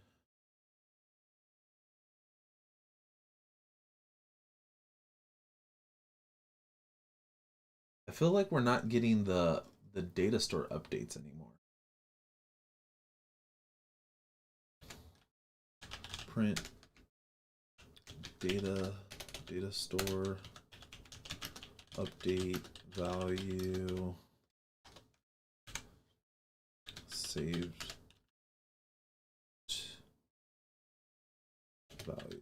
A: I feel like we're not getting the data store updates anymore. Print data store update value saved value.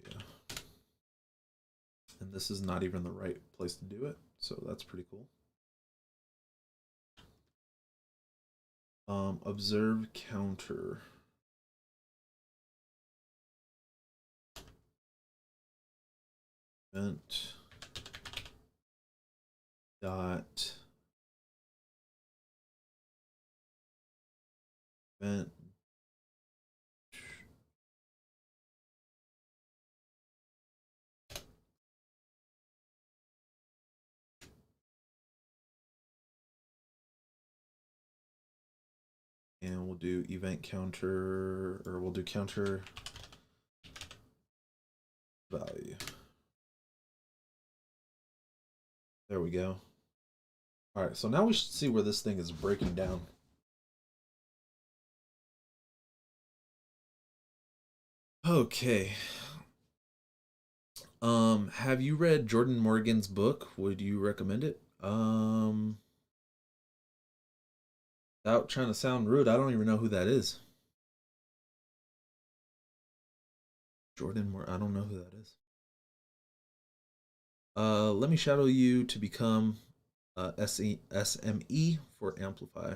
A: And this is not even the right place to do it, so that's pretty cool. Observe counter. Event dot event and we'll do event counter, or we'll do counter value. There we go. All right, so now we should see where this thing is breaking down. Okay, Have you read Jordan Morgan's book? Would you recommend it? Without trying to sound rude, I don't even know who that is. Jordan Moore, I don't know who that is. Let me shadow you to become SME for Amplify.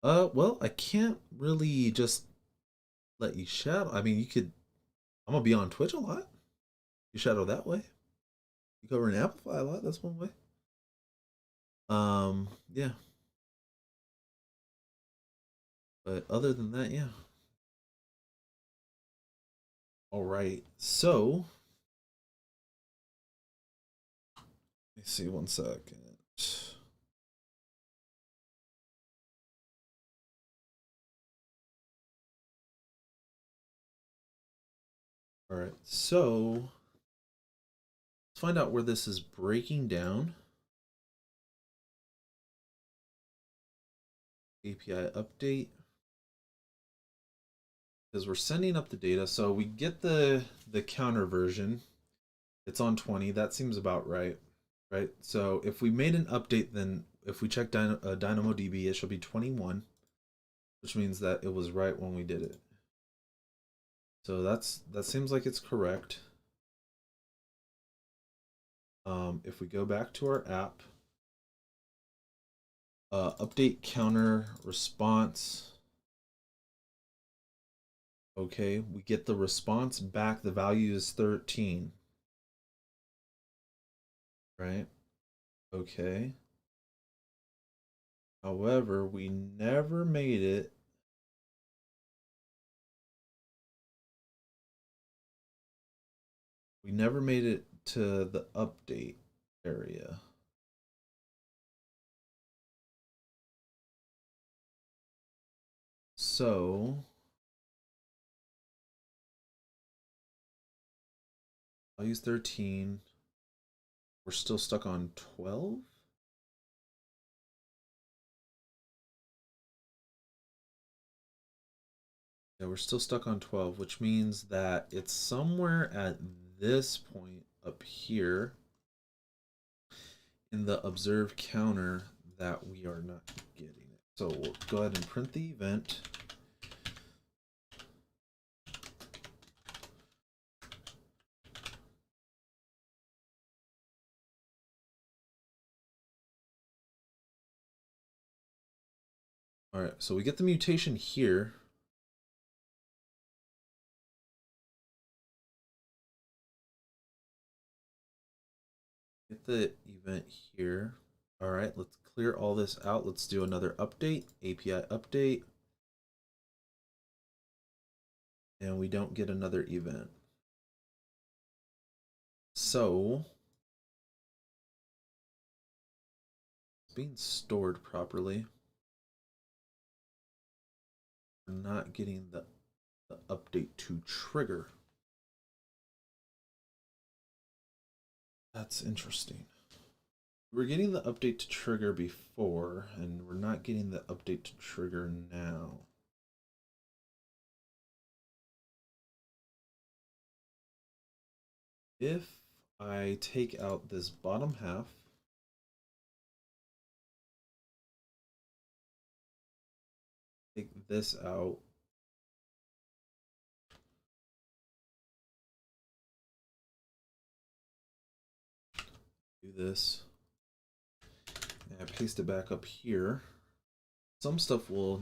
A: Well, I can't really just let you shadow. I mean, you could. I'm gonna be on Twitch a lot. You shadow that way. You cover and Amplify a lot. That's one way. Yeah. But other than that, yeah. All right. So, let me see 1 second. All right. So, let's find out where this is breaking down. API update. Because we're sending up the data. So we get the counter version. It's on 20. That seems about right. Right. So if we made an update, then if we check DynamoDB, it should be 21, which means that it was right when we did it. So that seems like it's correct. If we go back to our app, update counter response. Okay, we get the response back. The value is 13. Right? Okay. However, we never made it. We never made it to the update area. So I'll use 13. We're still stuck on 12. Yeah, we're still stuck on 12, which means that it's somewhere at this point up here in the observe counter that we are not getting it. So we'll go ahead and print the event. All right, so we get the mutation here. Get the event here. All right, let's clear all this out. Let's do another update, API update. And we don't get another event. So it's being stored properly. We're not getting the update to trigger. That's interesting. We're getting the update to trigger before, and we're not getting the update to trigger now. If I take out this bottom half, take this out, do this, and I paste it back up here, some stuff will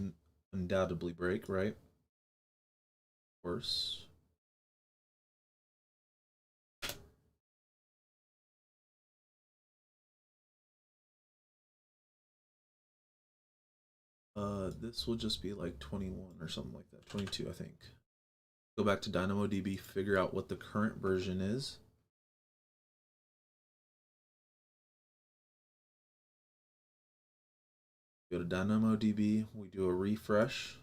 A: undoubtedly break, right? Of course. This will just be like 21 or something like that. 22, I think. Go back to DynamoDB, figure out what the current version is. Go to DynamoDB, we do a refresh.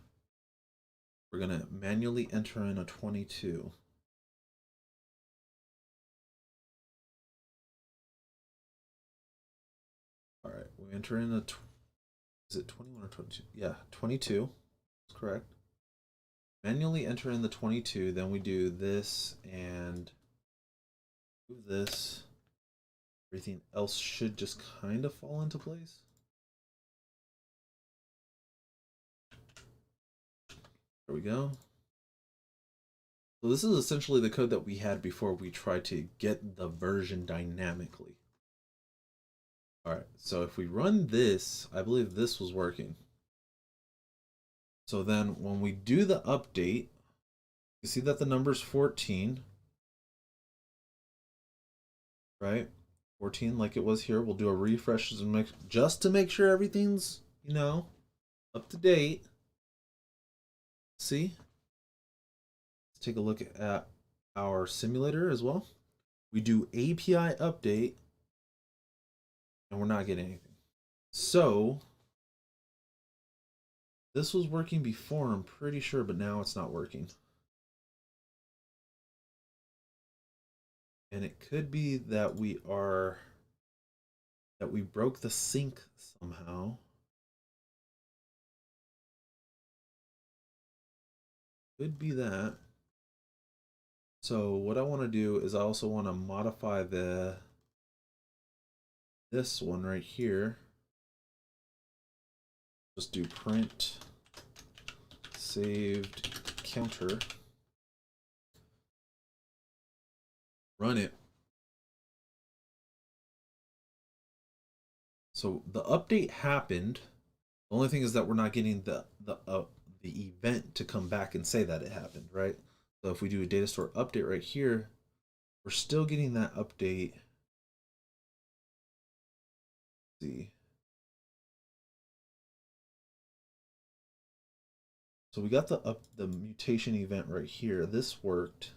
A: We're gonna manually enter in a 22. All right, we enter in is it 21 or 22? Yeah, 22. That's correct. manually enter in the 22, then we do this and move this. Everything else should just kind of fall into place. There we go. So this is essentially the code that we had before we tried to get the version dynamically. All right, so if we run this, I believe this was working. So then when we do the update, you see that the number's 14, right? 14 like it was here. We'll do a refresh just to make sure everything's, up to date. See? Let's take a look at our simulator as well. We do API update and we're not getting anything. So this was working before, I'm pretty sure, but now it's not working. And it could be that we broke the sync somehow. Could be that. So what I want to do is I also want to modify this one right here. Just do print saved counter. Run it. So the update happened. The only thing is that we're not getting the event to come back and say that it happened, right? So if we do a data store update right here, we're still getting that update. Let's see. So we got the mutation event right here. This worked.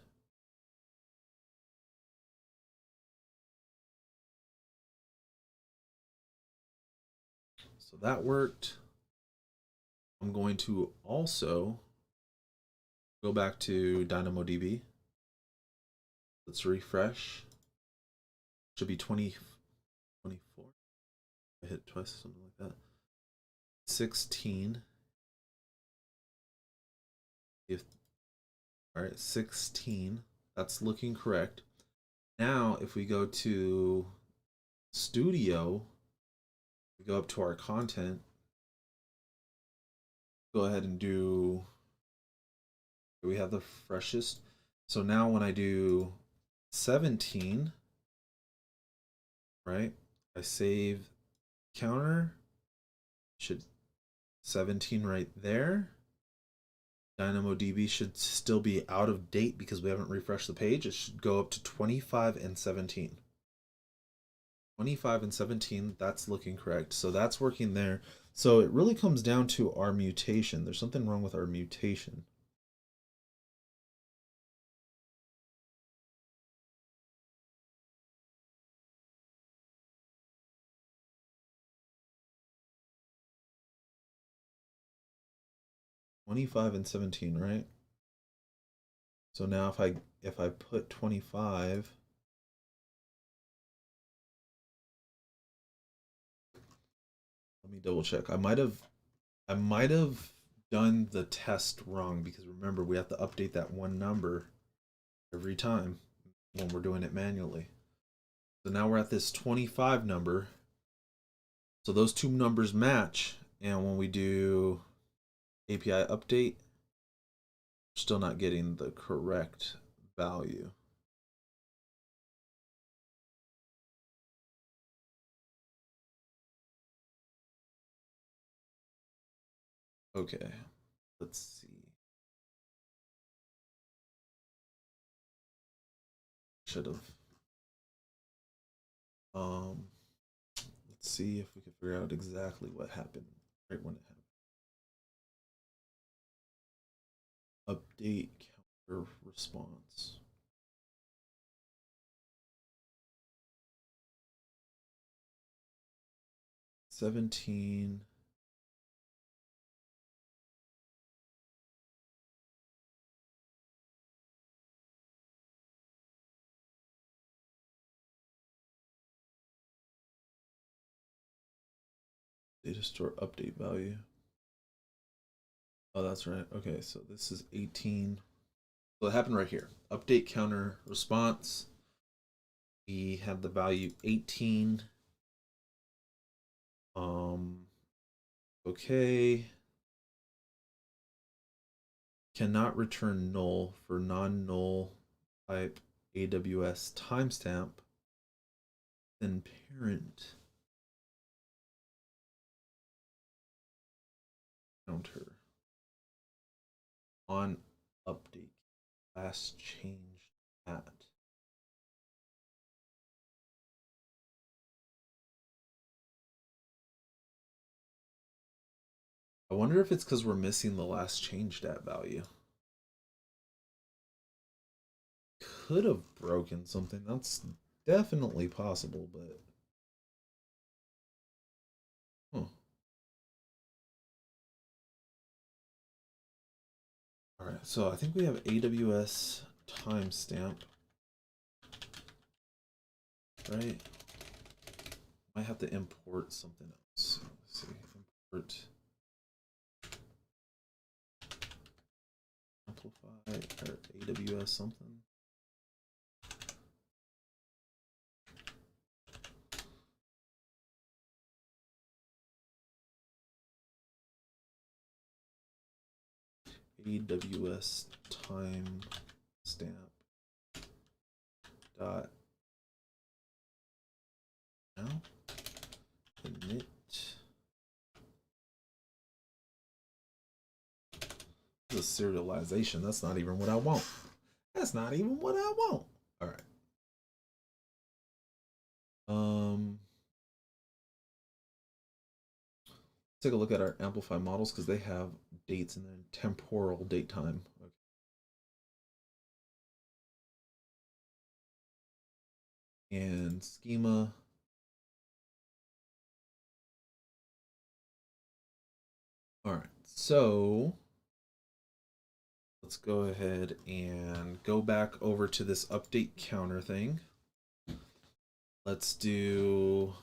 A: So that worked. I'm going to also go back to DynamoDB. Let's refresh. Should be 24. I hit twice, something like that. 16. All right, 16. That's looking correct. Now, if we go to Studio, we go up to our content, go ahead and do, we have the freshest. So now when I do 17, right, I save counter, should 17 right there. DynamoDB should still be out of date because we haven't refreshed the page. It should go up to 25 and 17. 25 and 17, that's looking correct. So that's working there. So it really comes down to our mutation. There's something wrong with our mutation. $25 and $17, right? So now if I put 25, let me double check. I might have done the test wrong because remember we have to update that one number every time when we're doing it manually. So now we're at this 25 number. So those two numbers match, and when we do API update, we're still not getting the correct value. Okay, let's see. Should have. Let's see if we can figure out exactly what happened right when it happened. Update counter response. $17. Data store update value. Oh, that's right. Okay, so this is 18. So it happened right here. Update counter response. We have the value 18. Okay. Cannot return null for non-null type AWS timestamp. Then parent counter on update last changed at. I wonder if it's because we're missing the last changed at value. Could have broken something. That's definitely possible, but huh. All right, so I think we have AWS timestamp, right? Might have to import something else. Let's see, import Amplify or AWS something. AWS timestamp dot now init. This is serialization. That's not even what I want. That's not even what I want. All right. Take a look at our Amplify models because they have dates and then temporal date time. Okay. And schema. All right, so let's go ahead and go back over to this update counter thing. Let's do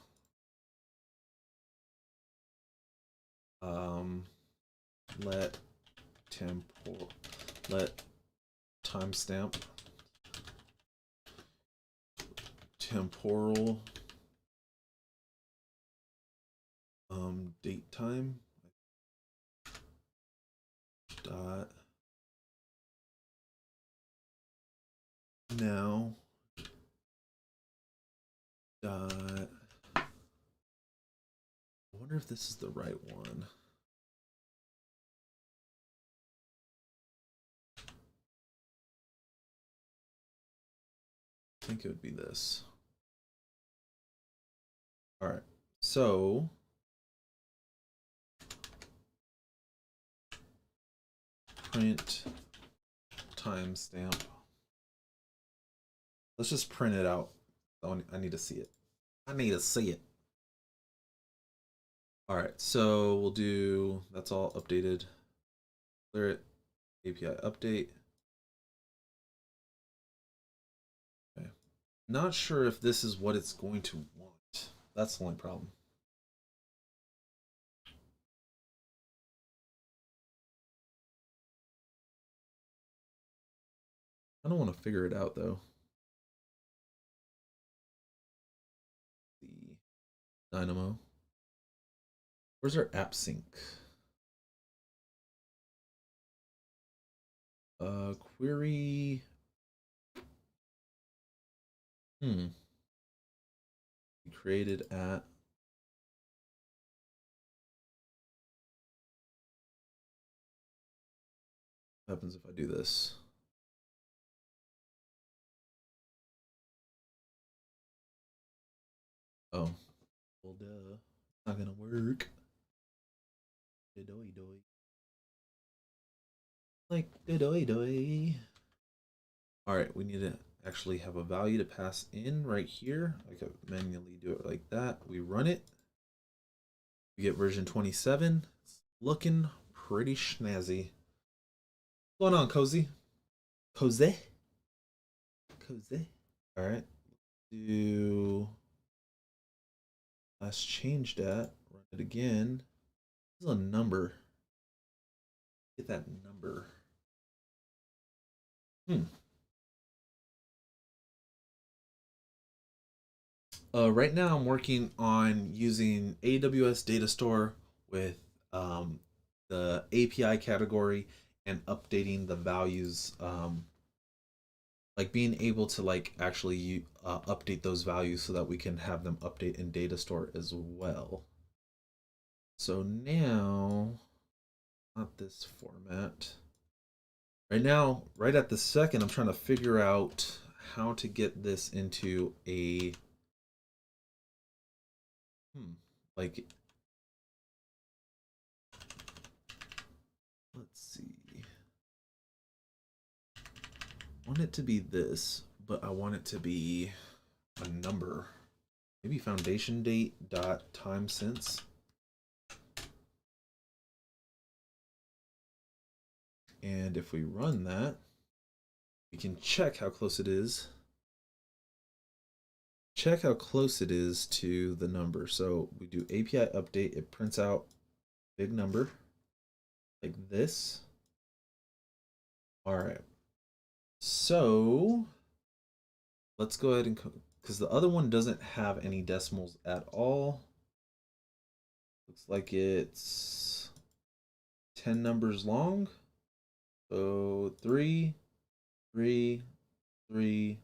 A: let timestamp temporal date time dot now dot. I wonder if this is the right one. I think it would be this. All right, so print timestamp. Let's just print it out. I need to see it. I need to see it. All right, so we'll do, that's all updated. Clear it, API update. Okay. Not sure if this is what it's going to want. That's the only problem. I don't want to figure it out though. The Dynamo. Where's our app sync? Query. Created at. What happens if I do this? Oh, well, duh. Not gonna work. Doy. Like doy. All right, we need to actually have a value to pass in right here. I could manually do it like that. We run it. We get version 27. It's looking pretty snazzy. What's going on, Cozy? Cozy? Cozy? All right. Do last changed at. Run it again. This is a number. Get that number. Hmm. Right now, I'm working on using AWS DataStore with um, the API category and updating the values, like being able to like actually update those values so that we can have them update in DataStore as well. So now, not this format. Right now, right at the second, I'm trying to figure out how to get this into a like, let's see. I want it to be this, but I want it to be a number. Maybe foundation date dot time since. And if we run that, we can check how close it is. Check how close it is to the number. So we do API update, it prints out big number like this. All right. So let's go ahead and, because the other one doesn't have any decimals at all. Looks like it's 10 numbers long. So 3, 3, 3,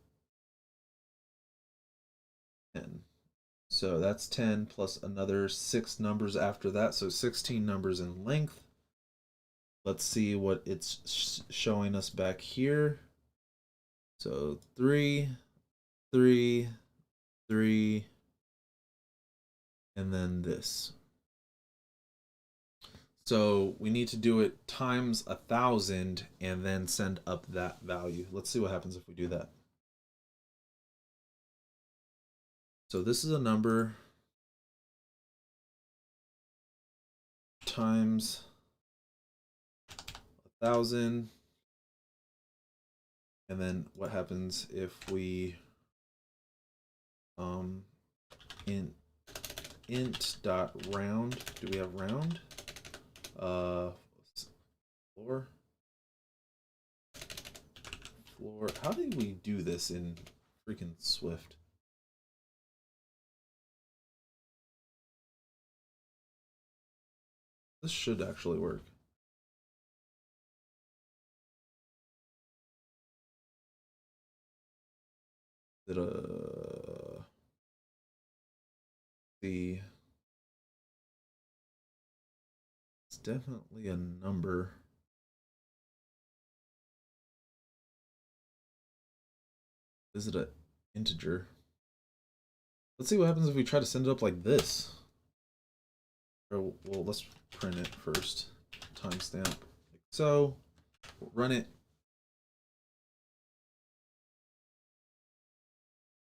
A: 10. So that's 10 plus another 6 numbers after that. So 16 numbers in length. Let's see what it's showing us back here. So 3, 3, 3, and then this. So we need to do it times 1,000 and then send up that value. Let's see what happens if we do that. So this is a number times 1,000. And then what happens if we int dot round? Do we have round? Floor. How did we do this in freaking Swift? This should actually work. Did the it's definitely a number. Is it an integer? Let's see what happens if we try to send it up like this. Or, well, let's print it first. Timestamp. Like so. We'll run it.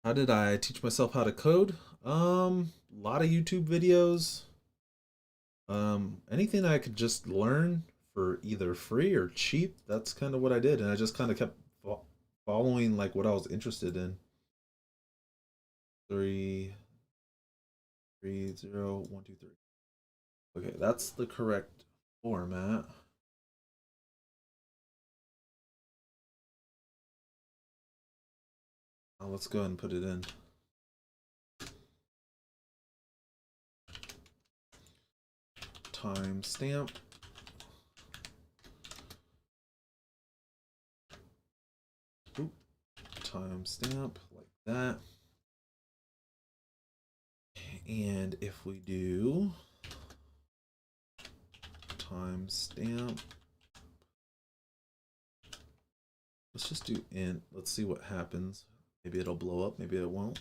A: How did I teach myself how to code? A lot of YouTube videos. Anything I could just learn for either free or cheap. That's kind of what I did, and I just kind of kept following like what I was interested in. 3, 3, 0, 1, 2, 3. Okay, that's the correct format. Now let's go ahead and put it in. Timestamp. Timestamp like that. And if we do timestamp, let's just do int. Let's see what happens. Maybe it'll blow up, maybe it won't.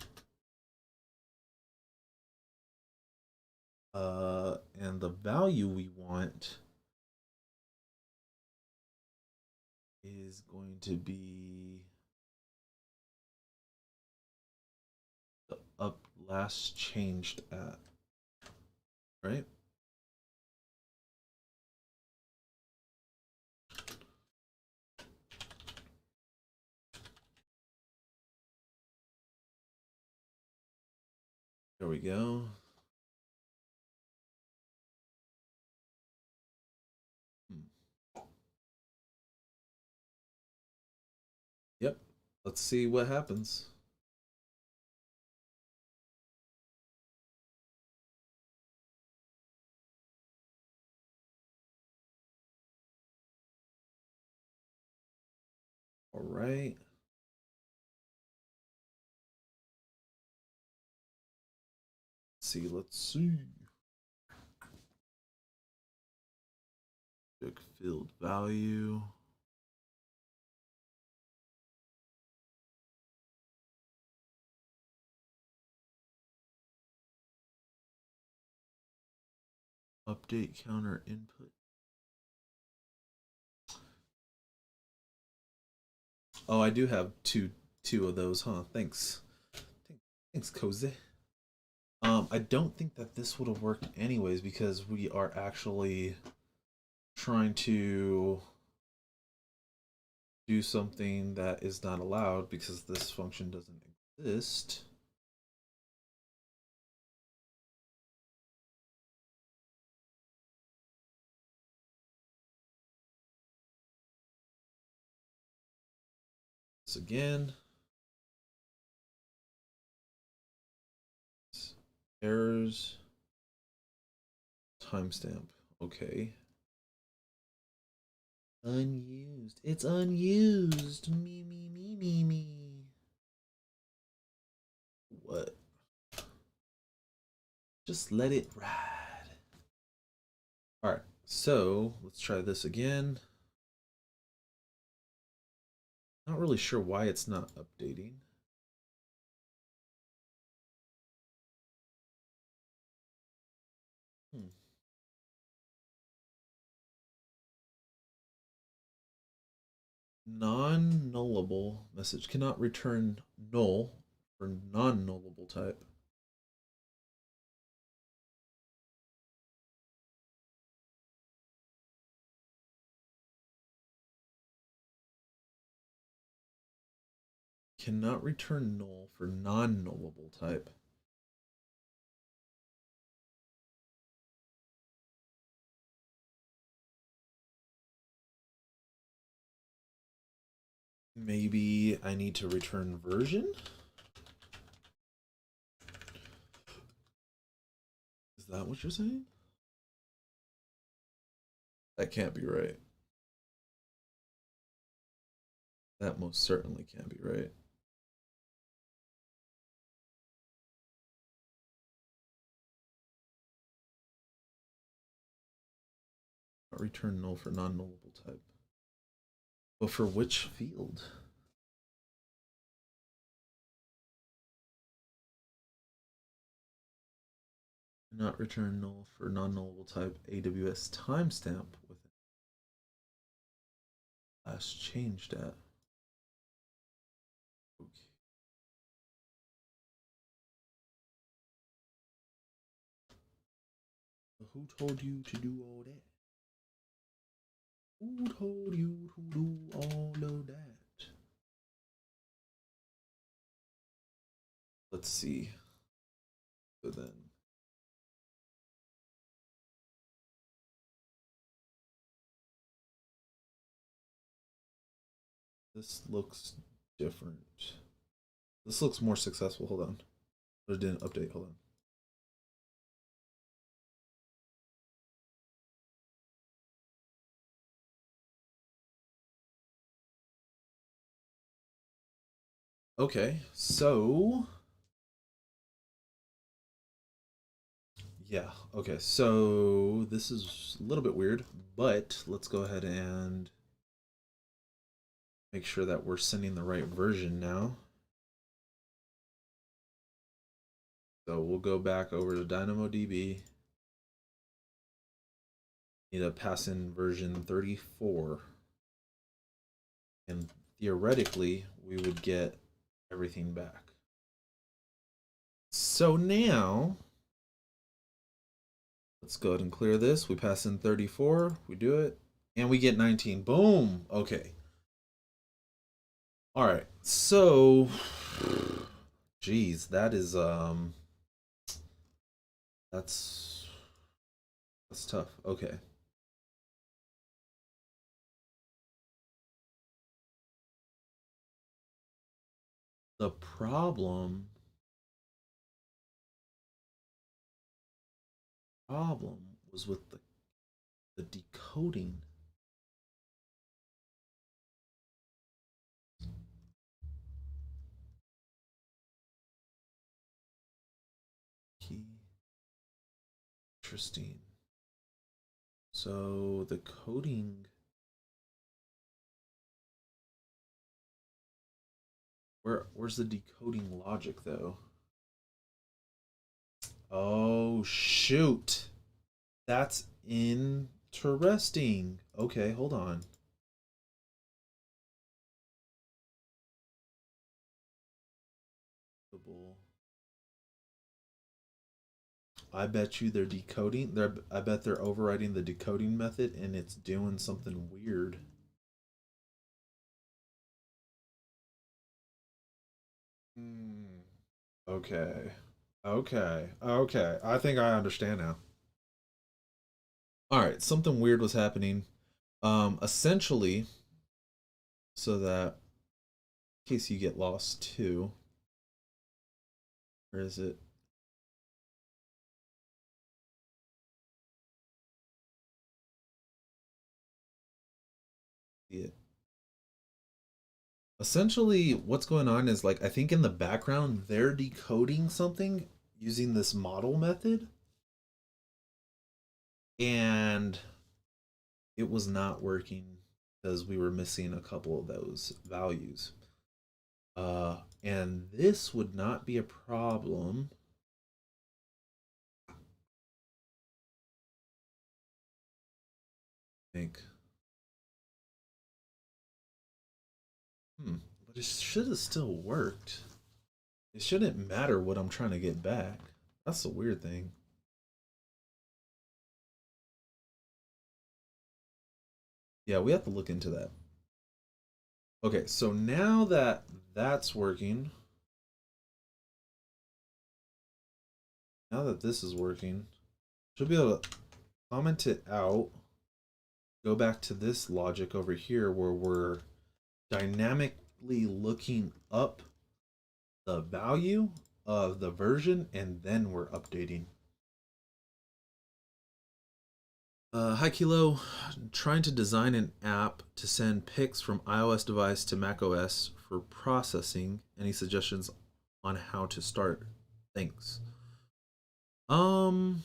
A: And the value we want is going to be the up last changed at, right? There we go. Let's see what happens. All right. Let's see. Check field value. Update counter input. Oh, I do have two of those, huh? Thanks. Thanks, Cozy. I don't think that this would have worked anyways because we are actually trying to do something that is not allowed because this function doesn't exist. This again. Errors. Timestamp. Okay. Unused. It's unused. Me. What? Just let it ride. Alright, so let's try this again. Not really sure why it's not updating. Non-nullable message cannot return null for non-nullable type. Cannot return null for non-nullable type. Maybe I need to return version? Is that what you're saying? That can't be right. That most certainly can't be right. Return null for non-nullable type. But for which field? Not return null for non-nullable type AWS timestamp with it. Last changed at. Okay. Who told you to do all that? Who told you to do all of that? Let's see. So then. This looks different. This looks more successful. Hold on. But it didn't update. Hold on. Okay, so yeah, okay, so this is a little bit weird, but let's go ahead and make sure that we're sending the right version now. So we'll go back over to DynamoDB. Need to pass in version 34. And theoretically, we would get everything back. So now, let's go ahead and clear this. We pass in 34, we do it, and we get 19. Boom! Okay. All right, so, geez, that's tough. Okay. The problem was with the decoding. Key. Interesting. So the coding, where's the decoding logic though? Oh shoot. That's interesting. Okay, hold on. I bet you they're decoding. I bet they're overriding the decoding method and it's doing something weird. Hmm. Okay. Okay. I think I understand now. All right, something weird was happening. Essentially, so that in case you get lost too, where is it? Yeah. Essentially, what's going on is like I think in the background they're decoding something using this model method, and it was not working because we were missing a couple of those values. And this would not be a problem. I think. But it should have still worked. It shouldn't matter what I'm trying to get back. That's the weird thing. Yeah, we have to look into that. Okay, so now that that's working, now that this is working, should be able to comment it out, go back to this logic over here where we're dynamically looking up the value of the version and then we're updating. Hi Kilo, trying to design an app to send pics from iOS device to macOS for processing. Any suggestions on how to start? Thanks. Um,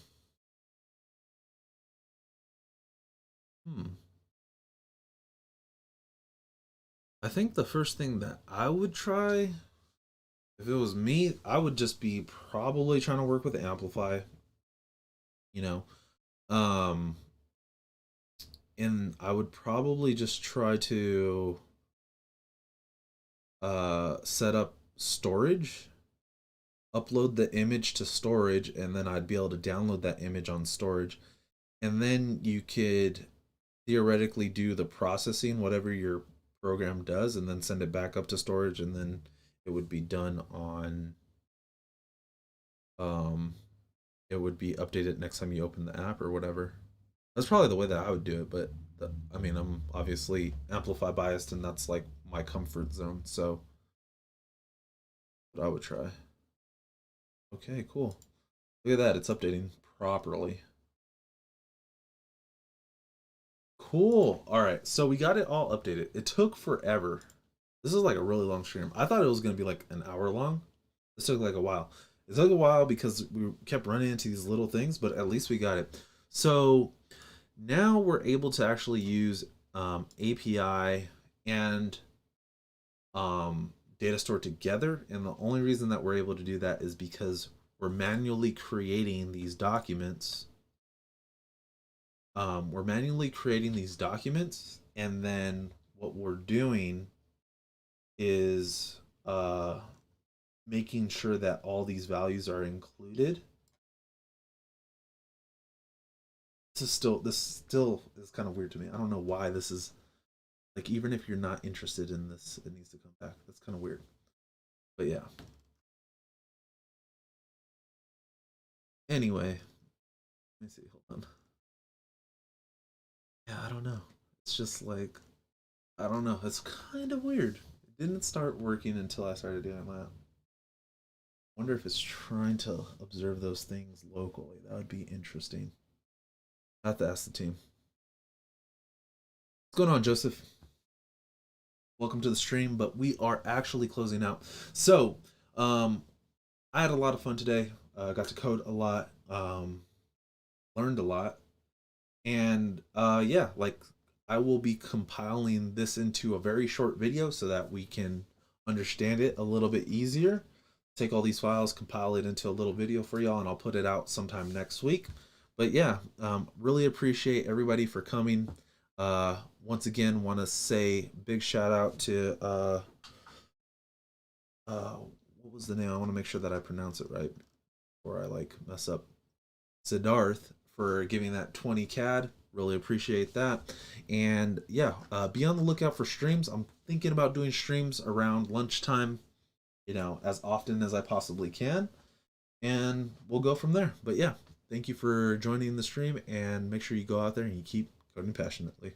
A: hmm. I think the first thing that I would try, if it was me, I would just be probably trying to work with Amplify, you know. Um, and I would probably just try to set up storage, upload the image to storage, and then I'd be able to download that image on storage. And then you could theoretically do the processing, whatever your program does, and then send it back up to storage, and then it would be done on um it would be updated next time you open the app or whatever. That's probably the way that I would do it, but I mean, I'm obviously Amplify biased, and that's like my comfort zone. So, what I would try. Okay, cool. Look at that, it's updating properly. Cool. All right, so we got it all updated. It took forever. This is like a really long stream. I thought it was gonna be like an hour long. This took like a while. It took a while because we kept running into these little things, but at least we got it. So now we're able to actually use API and data store together. And the only reason that we're able to do that is because we're manually creating these documents. We're manually creating these documents, and then what we're doing is making sure that all these values are included. This still is kind of weird to me. I don't know why this is like, even if you're not interested in this, it needs to come back. That's kind of weird. But yeah. Anyway, let me see. Hold on. Yeah, I don't know. It's just like, I don't know. It's kind of weird. It didn't start working until I started doing that. Wonder if it's trying to observe those things locally. That would be interesting. I have to ask the team. What's going on, Joseph? Welcome to the stream, but we are actually closing out. So, I had a lot of fun today. Got to code a lot, learned a lot, and yeah, like I will be compiling this into a very short video so that we can understand it a little bit easier. Take all these files, compile it into a little video for y'all, and I'll put it out sometime next week. But yeah, really appreciate everybody for coming. Once again, want to say big shout out to what was the name? I want to make sure that I pronounce it right before I like mess up. Siddharth for giving that 20 CAD. Really appreciate that. And yeah, be on the lookout for streams. I'm thinking about doing streams around lunchtime, you know, as often as I possibly can. And we'll go from there. But yeah, thank you for joining the stream, and make sure you go out there and you keep coding passionately.